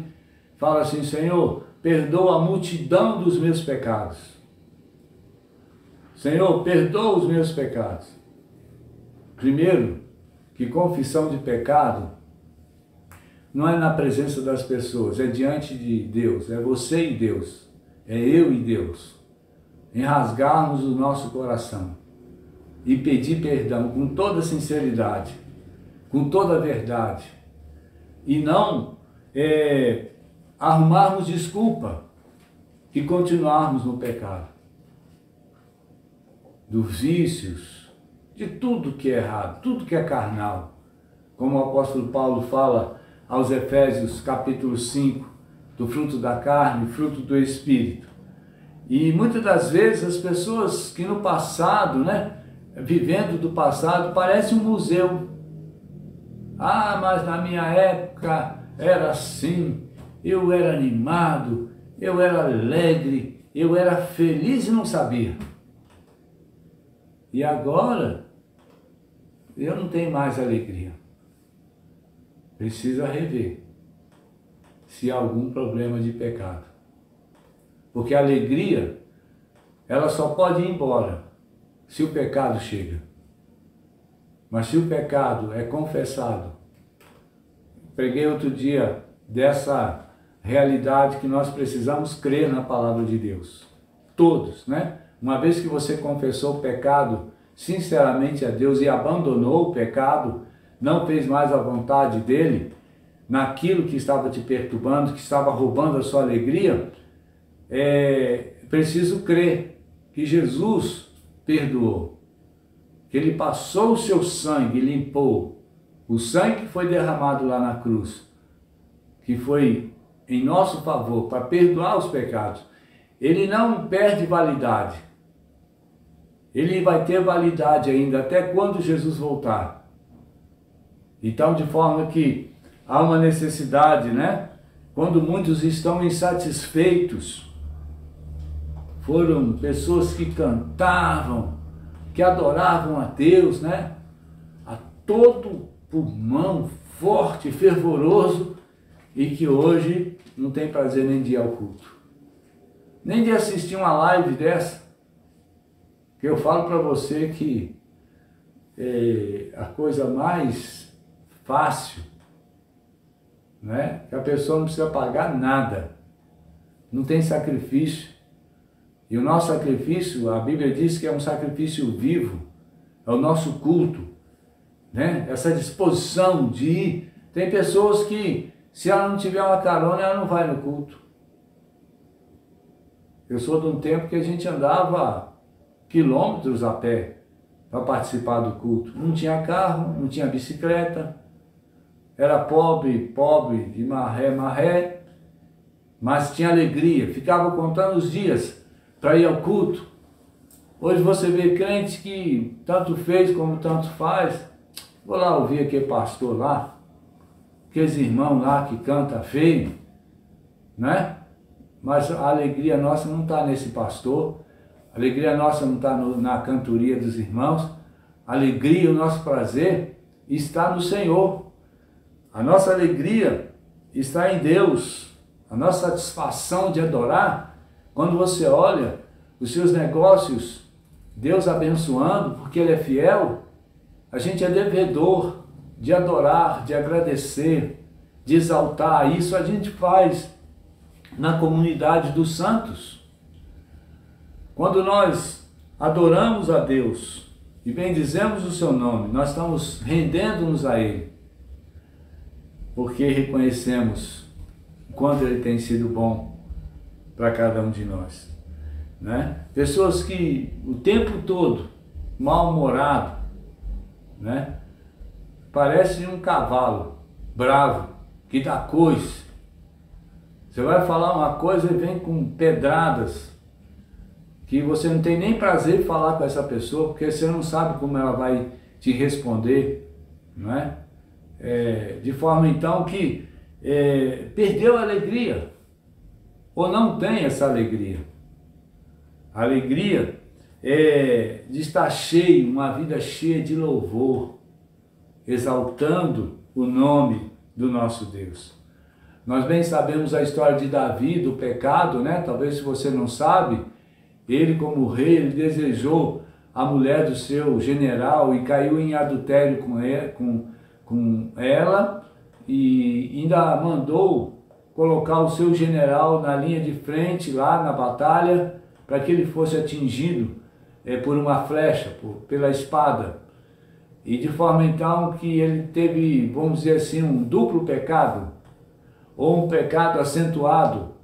[SPEAKER 2] falam assim, Senhor, perdoa a multidão dos meus pecados. Senhor, perdoa os meus pecados. Primeiro, que confissão de pecado não é na presença das pessoas, é diante de Deus, é você e Deus, é eu e Deus. Em rasgarmos o nosso coração e pedir perdão com toda sinceridade, com toda a verdade, e não arrumarmos desculpa e continuarmos no pecado, dos vícios, de tudo que é errado, tudo que é carnal. Como o apóstolo Paulo fala aos Efésios capítulo 5, do fruto da carne, fruto do Espírito. E muitas das vezes as pessoas que no passado, vivendo do passado, parece um museu. Ah, mas na minha época era assim, eu era animado, eu era alegre, eu era feliz e não sabia. E agora, eu não tenho mais alegria. Precisa rever se há algum problema de pecado. Porque a alegria, ela só pode ir embora se o pecado chega. Mas se o pecado é confessado, preguei outro dia dessa realidade que nós precisamos crer na palavra de Deus. Todos, Uma vez que você confessou o pecado sinceramente a Deus e abandonou o pecado, não fez mais a vontade dele, naquilo que estava te perturbando, que estava roubando a sua alegria, preciso crer que Jesus perdoou, que ele passou o seu sangue e limpou, o sangue que foi derramado lá na cruz, que foi em nosso favor para perdoar os pecados. Ele não perde validade, ele vai ter validade ainda até quando Jesus voltar. Então, de forma que há uma necessidade, quando muitos estão insatisfeitos, foram pessoas que cantavam, que adoravam a Deus, a todo pulmão, forte, fervoroso, e que hoje não tem prazer nem de ir ao culto, nem de assistir uma live dessa, que eu falo para você que a coisa mais fácil, que a pessoa não precisa pagar nada, não tem sacrifício. E o nosso sacrifício, a Bíblia diz que é um sacrifício vivo, é o nosso culto, essa disposição de ir. Tem pessoas que, se ela não tiver uma carona, ela não vai no culto. Eu sou de um tempo que a gente andava quilômetros a pé para participar do culto. Não tinha carro, não tinha bicicleta, era pobre de marré, mas tinha alegria, ficava contando os dias para ir ao culto. Hoje você vê crente que tanto fez como tanto faz. Vou lá ouvir aquele pastor lá, aqueles irmãos lá que canta feio, Mas a alegria nossa não está nesse pastor, a alegria nossa não está na cantoria dos irmãos, a alegria, o nosso prazer está no Senhor. A nossa alegria está em Deus, a nossa satisfação de adorar, quando você olha os seus negócios, Deus abençoando, porque Ele é fiel, a gente é devedor de adorar, de agradecer, de exaltar. Isso a gente faz na comunidade dos santos. Quando nós adoramos a Deus e bendizemos o seu nome, nós estamos rendendo-nos a Ele, porque reconhecemos quanto Ele tem sido bom para cada um de nós. Pessoas que o tempo todo mal-humorado, parece um cavalo bravo, que dá coice. Você vai falar uma coisa e vem com pedradas, que você não tem nem prazer em falar com essa pessoa, porque você não sabe como ela vai te responder, de forma então que perdeu a alegria, ou não tem essa alegria. A alegria é de estar cheio, uma vida cheia de louvor, exaltando o nome do nosso Deus. Nós bem sabemos a história de Davi, do pecado, Talvez se você não sabe, Ele, como rei, ele desejou a mulher do seu general e caiu em adultério com ela e ainda mandou colocar o seu general na linha de frente, lá na batalha, para que ele fosse atingido por uma flecha, pela espada. E de forma então que ele teve, vamos dizer assim, um duplo pecado, ou um pecado acentuado,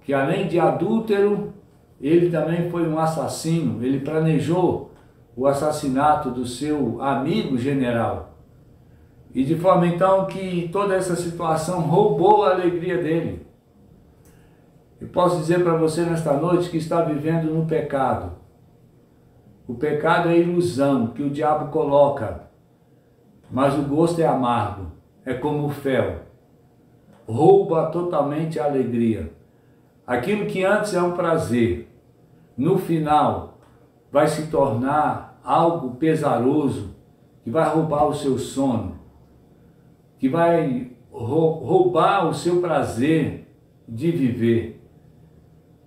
[SPEAKER 2] que além de adúltero, ele também foi um assassino, ele planejou o assassinato do seu amigo general. E de forma então que toda essa situação roubou a alegria dele. Eu posso dizer para você nesta noite que está vivendo no pecado. O pecado é a ilusão que o diabo coloca, mas o gosto é amargo, é como o fel. Rouba totalmente a alegria. Aquilo que antes é um prazer, no final vai se tornar algo pesaroso, que vai roubar o seu sono, que vai roubar o seu prazer de viver.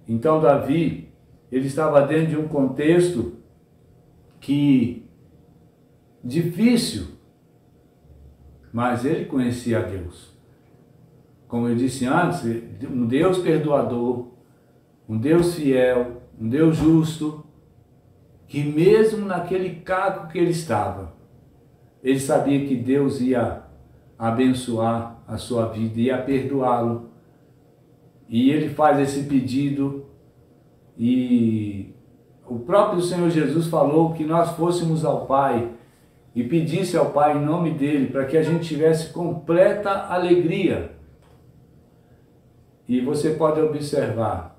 [SPEAKER 2] Então Davi, ele estava dentro de um contexto que difícil, mas ele conhecia a Deus. Como eu disse antes, um Deus perdoador, um Deus fiel, um Deus justo, que mesmo naquele caco que ele estava, ele sabia que Deus ia abençoar a sua vida, ia perdoá-lo. E ele faz esse pedido e o próprio Senhor Jesus falou que nós fôssemos ao Pai e pedisse ao Pai em nome dele para que a gente tivesse completa alegria. E você pode observar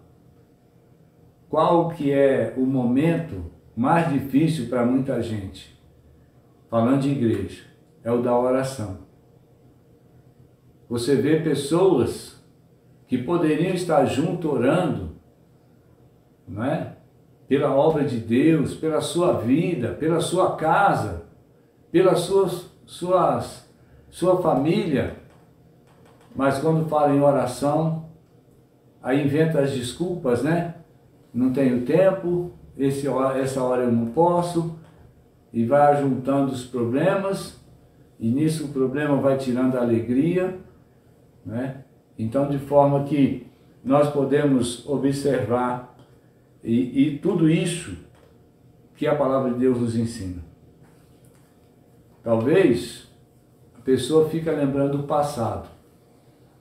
[SPEAKER 2] qual que é o momento mais difícil para muita gente, falando de igreja, é o da oração. Você vê pessoas que poderiam estar junto orando, não é? Pela obra de Deus, pela sua vida, pela sua casa, pela sua família, mas quando fala em oração, aí inventa as desculpas, né? Não tenho tempo, essa hora eu não posso, e vai juntando os problemas, e nisso o problema vai tirando a alegria, né? Então, de forma que nós podemos observar e tudo isso que a palavra de Deus nos ensina. Talvez a pessoa fique lembrando do passado,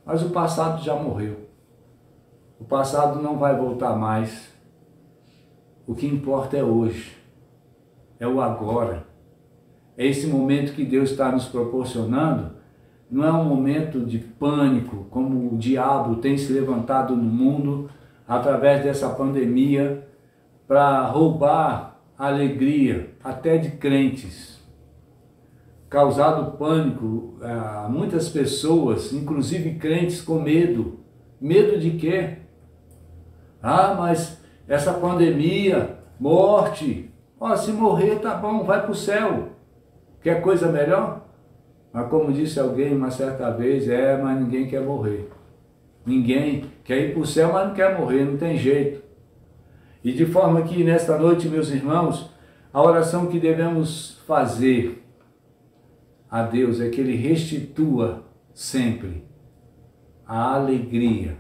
[SPEAKER 2] mas o passado já morreu. O passado não vai voltar mais. O que importa é hoje, é o agora. É esse momento que Deus está nos proporcionando. Não é um momento de pânico, como o diabo tem se levantado no mundo através dessa pandemia para roubar a alegria até de crentes. Causado pânico a muitas pessoas, inclusive crentes, com medo. Medo de quê? Ah, mas essa pandemia, morte, se morrer tá bom, vai para o céu. Quer coisa melhor? Mas como disse alguém uma certa vez, mas ninguém quer morrer. Ninguém quer ir para o céu, mas não quer morrer, não tem jeito. E de forma que nesta noite, meus irmãos, a oração que devemos fazer a Deus é que Ele restitua sempre a alegria.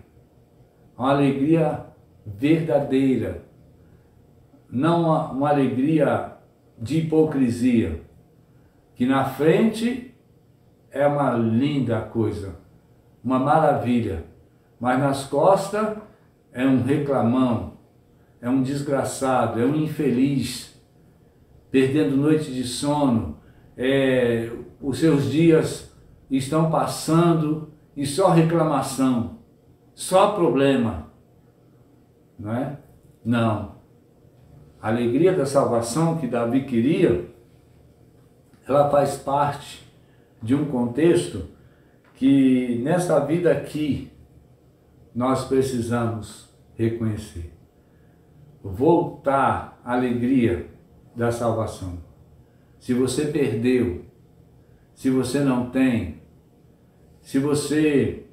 [SPEAKER 2] Uma alegria verdadeira, não uma alegria de hipocrisia, que na frente é uma linda coisa, uma maravilha, mas nas costas é um reclamão, é um desgraçado, é um infeliz, perdendo noite de sono, os seus dias estão passando e só reclamação, só problema, não é? Não. A alegria da salvação que Davi queria, ela faz parte de um contexto que nesta vida aqui nós precisamos reconhecer. Voltar à alegria da salvação. Se você perdeu, se você não tem, se você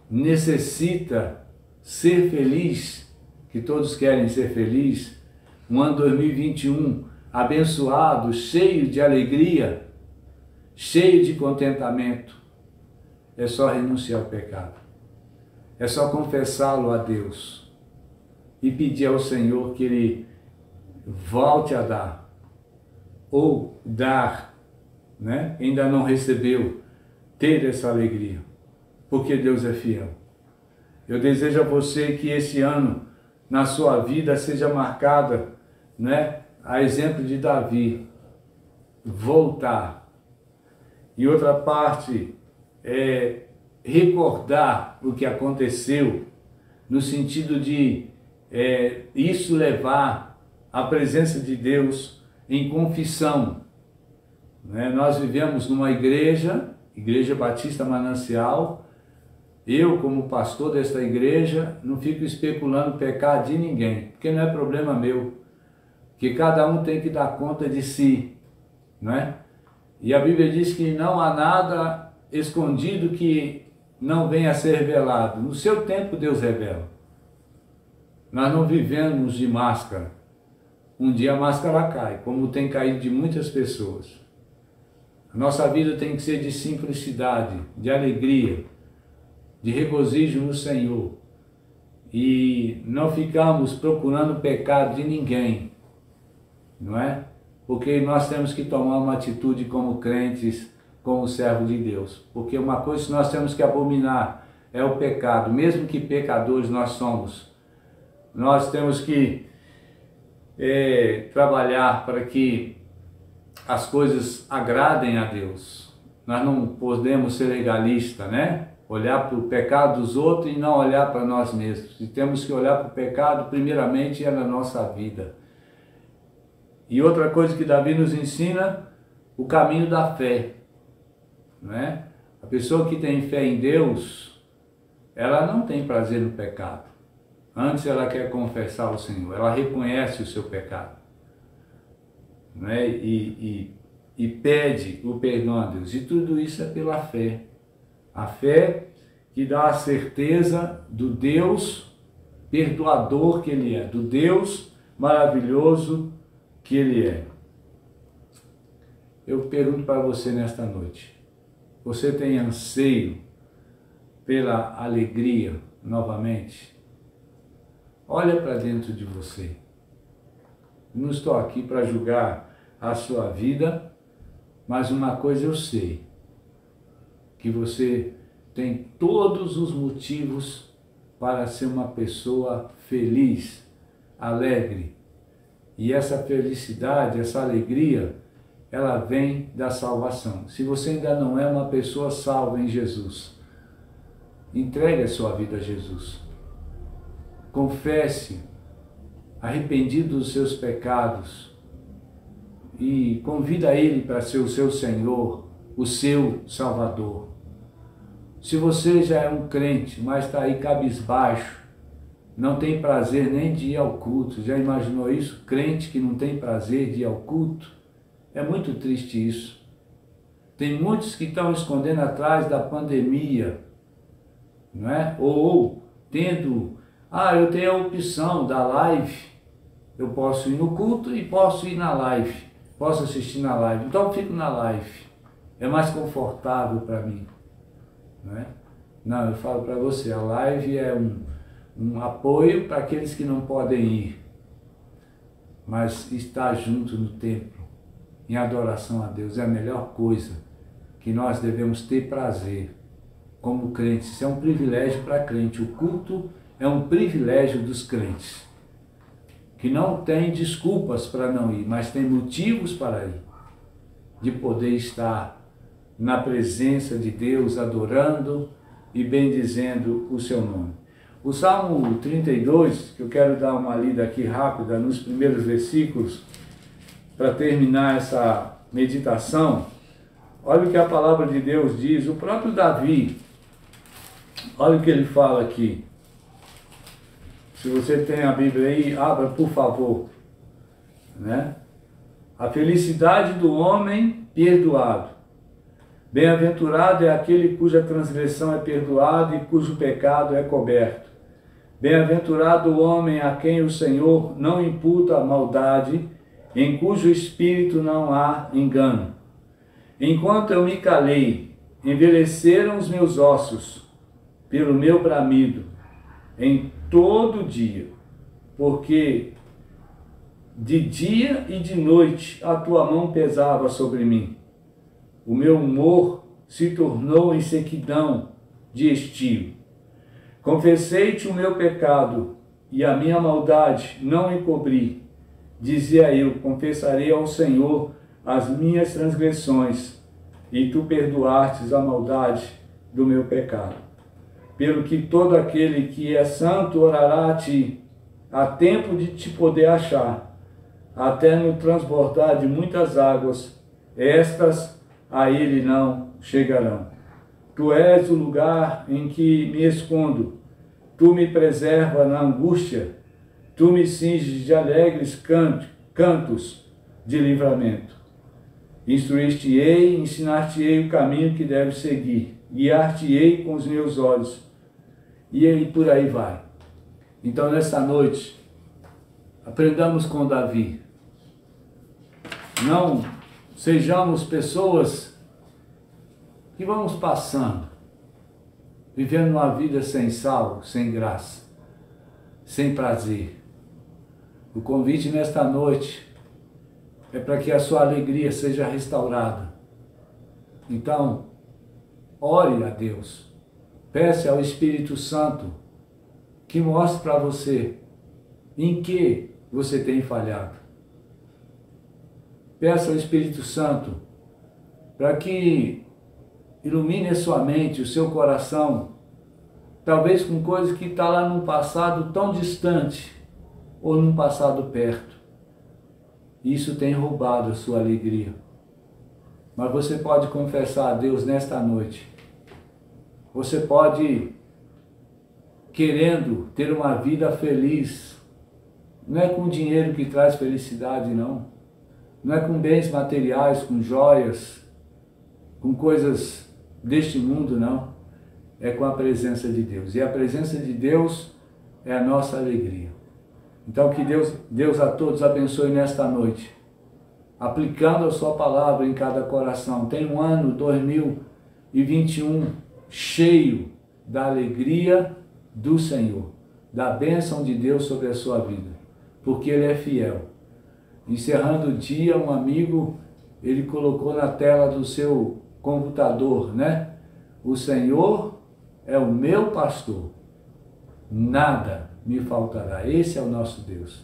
[SPEAKER 2] necessita ser feliz, que todos querem ser felizes, um ano 2021 abençoado, cheio de alegria, cheio de contentamento, é só renunciar ao pecado. É só confessá-lo a Deus e pedir ao Senhor que Ele volte a dar, ou dar, né? Ainda não recebeu, ter essa alegria, porque Deus é fiel. Eu desejo a você que esse ano, na sua vida, seja marcada, né, a exemplo de Davi, voltar. E outra parte é recordar o que aconteceu, no sentido de isso levar a presença de Deus em confissão. Né? Nós vivemos numa igreja Batista Manancial. Eu, como pastor desta igreja, não fico especulando o pecado de ninguém, porque não é problema meu, que cada um tem que dar conta de si, não é? E a Bíblia diz que não há nada escondido que não venha a ser revelado. No seu tempo Deus revela. Nós não vivemos de máscara. Um dia a máscara cai, como tem caído de muitas pessoas. A nossa vida tem que ser de simplicidade, de alegria, de regozijo no Senhor. E não ficamos procurando o pecado de ninguém, não é? Porque nós temos que tomar uma atitude como crentes, como servo de Deus. Porque uma coisa que nós temos que abominar é o pecado, mesmo que pecadores nós somos. Nós temos que trabalhar para que as coisas agradem a Deus. Nós não podemos ser legalistas, né? Olhar para o pecado dos outros e não olhar para nós mesmos. E temos que olhar para o pecado, primeiramente, é na nossa vida. E outra coisa que Davi nos ensina, o caminho da fé. Né? A pessoa que tem fé em Deus, ela não tem prazer no pecado. Antes ela quer confessar ao Senhor, ela reconhece o seu pecado, né? E pede o perdão a Deus. E tudo isso é pela fé. A fé que dá a certeza do Deus perdoador que Ele é, do Deus maravilhoso que Ele é. Eu pergunto para você nesta noite, você tem anseio pela alegria novamente? Olha para dentro de você. Não estou aqui para julgar a sua vida, mas uma coisa eu sei, que você tem todos os motivos para ser uma pessoa feliz, alegre. E essa felicidade, essa alegria, ela vem da salvação. Se você ainda não é uma pessoa salva em Jesus, entregue a sua vida a Jesus. Confesse, arrependido dos seus pecados, e convida Ele para ser o seu Senhor, o seu Salvador. Se você já é um crente, mas está aí cabisbaixo, não tem prazer nem de ir ao culto, já imaginou isso? Crente que não tem prazer de ir ao culto? É muito triste isso. Tem muitos que estão escondendo atrás da pandemia, não é? Ou tendo, eu tenho a opção da live, eu posso ir no culto e posso ir na live, posso assistir na live, então eu fico na live, é mais confortável para mim, não é? Não, eu falo para você, a live é um apoio para aqueles que não podem ir, mas estar junto no templo, em adoração a Deus, é a melhor coisa que nós devemos ter prazer como crentes. Isso é um privilégio para crente. O culto é um privilégio dos crentes, que não tem desculpas para não ir, mas tem motivos para ir, de poder estar na presença de Deus, adorando e bendizendo o seu nome. O Salmo 32, que eu quero dar uma lida aqui rápida nos primeiros versículos, para terminar essa meditação, olha o que a palavra de Deus diz, o próprio Davi, olha o que ele fala aqui. Se você tem a Bíblia aí, abra por favor, né? A felicidade do homem perdoado. Bem-aventurado é aquele cuja transgressão é perdoada e cujo pecado é coberto. Bem-aventurado o homem a quem o Senhor não imputa maldade, em cujo espírito não há engano. Enquanto eu me calei, envelheceram os meus ossos pelo meu bramido em todo dia, porque de dia e de noite a tua mão pesava sobre mim. O meu humor se tornou em sequidão de estio. Confessei-te o meu pecado e a minha maldade não encobri. Dizia eu, confessarei ao Senhor as minhas transgressões, e tu perdoastes a maldade do meu pecado. Pelo que todo aquele que é santo orará a ti, há tempo de te poder achar, até no transbordar de muitas águas, estas a ele não chegarão. Tu és o lugar em que me escondo, tu me preservas na angústia, tu me cinges de alegres cantos de livramento. Instruíste-ei, ensinar-te-ei o caminho que deves seguir, guiar-te-ei com os meus olhos. E aí por aí vai. Então nessa noite, aprendamos com Davi. Não sejamos pessoas que vamos passando, vivendo uma vida sem sal, sem graça, sem prazer. O convite nesta noite é para que a sua alegria seja restaurada. Então, ore a Deus, peça ao Espírito Santo que mostre para você em que você tem falhado. Peça ao Espírito Santo para que ilumine a sua mente, o seu coração, talvez com coisas que estão lá num passado tão distante ou num passado perto. Isso tem roubado a sua alegria. Mas você pode confessar a Deus nesta noite. Você pode, querendo ter uma vida feliz, não é com dinheiro que traz felicidade, não. Não é com bens materiais, com joias, com coisas deste mundo, não. É com a presença de Deus. E a presença de Deus é a nossa alegria. Então que Deus a todos abençoe nesta noite, aplicando a sua palavra em cada coração. Tem um ano 2021 cheio da alegria do Senhor, da bênção de Deus sobre a sua vida, porque Ele é fiel. Encerrando o dia, um amigo, ele colocou na tela do seu computador, né? O Senhor é o meu pastor, nada me faltará. Esse é o nosso Deus.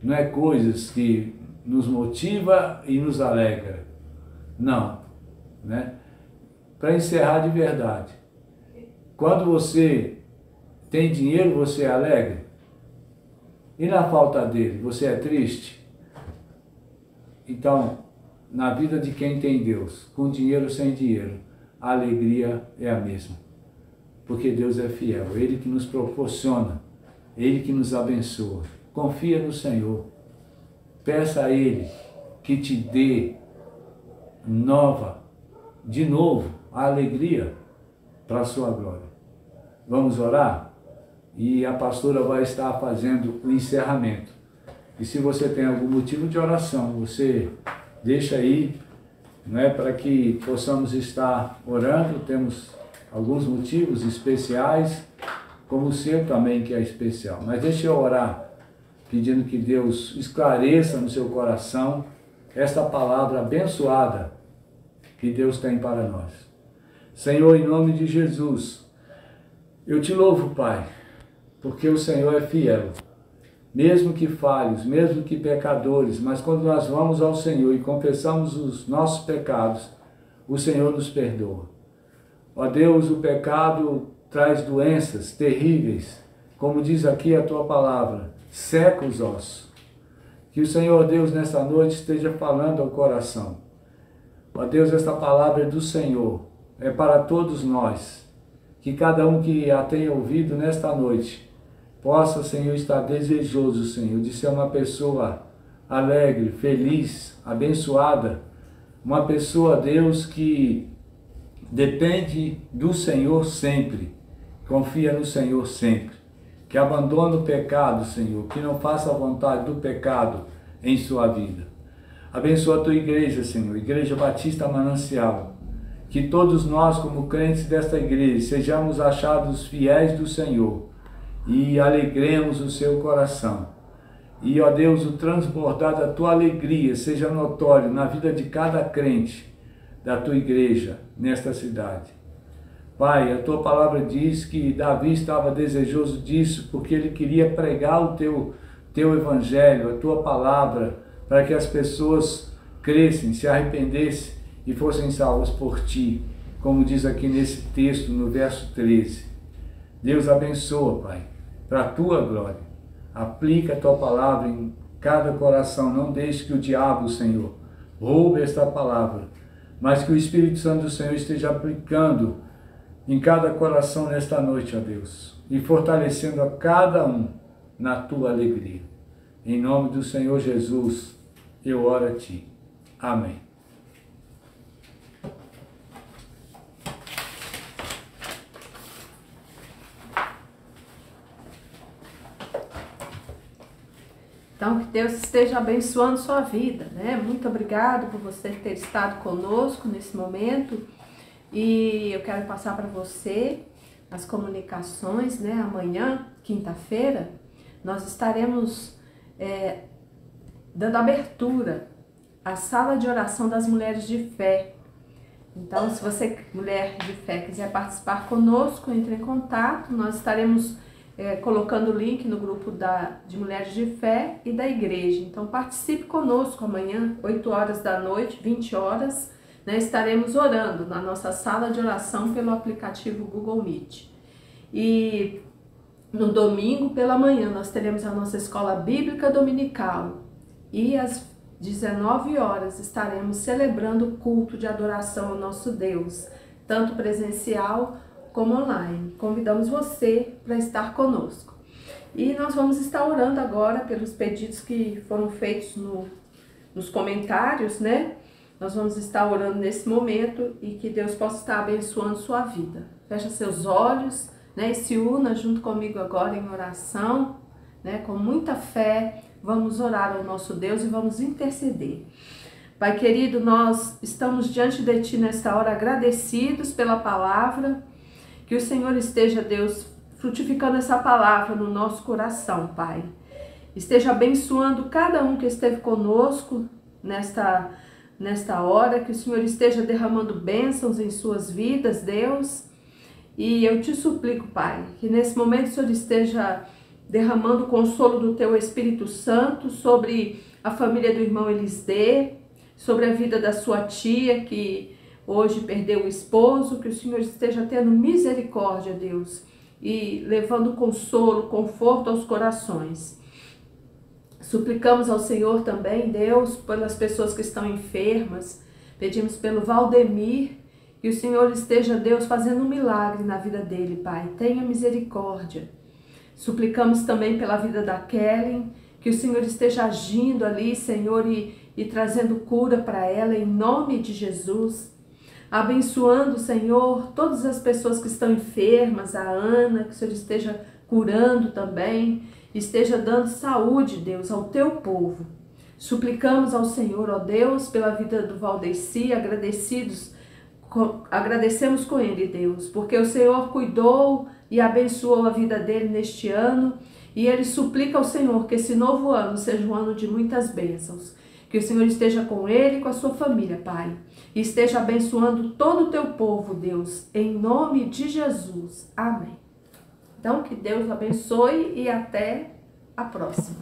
[SPEAKER 2] Não é coisas que nos motiva e nos alegra. Não, né? Para encerrar de verdade, quando você tem dinheiro, você é alegre? E na falta dele, você é triste? Então, na vida de quem tem Deus, com dinheiro ou sem dinheiro, a alegria é a mesma. Porque Deus é fiel, Ele que nos proporciona, Ele que nos abençoa. Confia no Senhor, peça a Ele que te dê de novo, a alegria para a sua glória. Vamos orar? E a pastora vai estar fazendo o encerramento. E se você tem algum motivo de oração, você deixa aí, né, para que possamos estar orando. Temos alguns motivos especiais, como o seu também, que é especial. Mas deixa eu orar, pedindo que Deus esclareça no seu coração esta palavra abençoada que Deus tem para nós. Senhor, em nome de Jesus, eu te louvo, Pai, porque o Senhor é fiel. Mesmo que falhos, mesmo que pecadores, mas quando nós vamos ao Senhor e confessamos os nossos pecados, o Senhor nos perdoa. Ó Deus, o pecado traz doenças terríveis, como diz aqui a tua palavra, seca os ossos. Que o Senhor Deus nesta noite esteja falando ao coração. Ó Deus, esta palavra é do Senhor, é para todos nós. Que cada um que a tenha ouvido nesta noite possa, Senhor, estar desejoso, Senhor, de ser uma pessoa alegre, feliz, abençoada, uma pessoa, Deus, que depende do Senhor sempre, confia no Senhor sempre. que abandone o pecado, Senhor, que não faça a vontade do pecado em sua vida. Abençoa a tua igreja, Senhor, Igreja Batista Manancial, que todos nós, como crentes desta igreja, sejamos achados fiéis do Senhor e alegremos o seu coração. E, ó Deus, o transbordar da tua alegria seja notório na vida de cada crente da tua igreja nesta cidade. Pai, a tua palavra diz que Davi estava desejoso disso porque ele queria pregar o teu evangelho, a tua palavra, para que as pessoas crescem, se arrependessem e fossem salvas por ti, como diz aqui nesse texto, no verso 13. Deus abençoa, Pai, para a tua glória. Aplica a tua palavra em cada coração, não deixe que o diabo, Senhor, roube esta palavra, mas que o Espírito Santo do Senhor esteja aplicando em cada coração nesta noite, ó Deus, e fortalecendo a cada um na tua alegria. Em nome do Senhor Jesus, eu oro a ti. Amém.
[SPEAKER 1] Então, que Deus esteja abençoando sua vida, né? Muito obrigado por você ter estado conosco nesse momento. E eu quero passar para você as comunicações, né? Amanhã, quinta-feira, nós estaremos dando abertura à sala de oração das mulheres de fé. Então, se você, mulher de fé, quiser participar conosco, entre em contato. Nós estaremos colocando o link no grupo de Mulheres de Fé e da igreja. Então, participe conosco amanhã, 8 horas da noite, 20 horas, né, estaremos orando na nossa sala de oração pelo aplicativo Google Meet. E no domingo pela manhã nós teremos a nossa escola bíblica dominical e às 19 horas estaremos celebrando o culto de adoração ao nosso Deus, tanto presencial como online. Convidamos você para estar conosco. E nós vamos estar orando agora pelos pedidos que foram feitos nos comentários, né? Nós vamos estar orando nesse momento e que Deus possa estar abençoando sua vida. Fecha seus olhos, né? E se una junto comigo agora em oração, né? Com muita fé, vamos orar ao nosso Deus e vamos interceder. Pai querido, nós estamos diante de Ti nesta hora agradecidos pela palavra. Que o Senhor esteja, Deus, frutificando essa palavra no nosso coração, Pai. Esteja abençoando cada um que esteve conosco nesta hora, que o Senhor esteja derramando bênçãos em suas vidas, Deus. E eu te suplico, Pai, que nesse momento o Senhor esteja derramando o consolo do Teu Espírito Santo sobre a família do irmão Elisdê, sobre a vida da sua tia, que hoje perdeu o esposo, que o Senhor esteja tendo misericórdia, Deus, e levando consolo, conforto aos corações. Suplicamos ao Senhor também, Deus, pelas pessoas que estão enfermas. Pedimos pelo Valdemir, que o Senhor esteja, Deus, fazendo um milagre na vida dele, Pai. Tenha misericórdia. Suplicamos também pela vida da Kellen, que o Senhor esteja agindo ali, Senhor, e trazendo cura para ela, em nome de Jesus. Abençoando, Senhor, todas as pessoas que estão enfermas, a Ana, que o Senhor esteja curando também, esteja dando saúde, Deus, ao Teu povo. Suplicamos ao Senhor, ó Deus, pela vida do Valdeci, agradecemos com ele, Deus, porque o Senhor cuidou e abençoou a vida dele neste ano, e ele suplica ao Senhor que esse novo ano seja um ano de muitas bênçãos. Que o Senhor esteja com ele e com a sua família, Pai. E esteja abençoando todo o Teu povo, Deus, em nome de Jesus. Amém. Então, que Deus abençoe e até a próxima.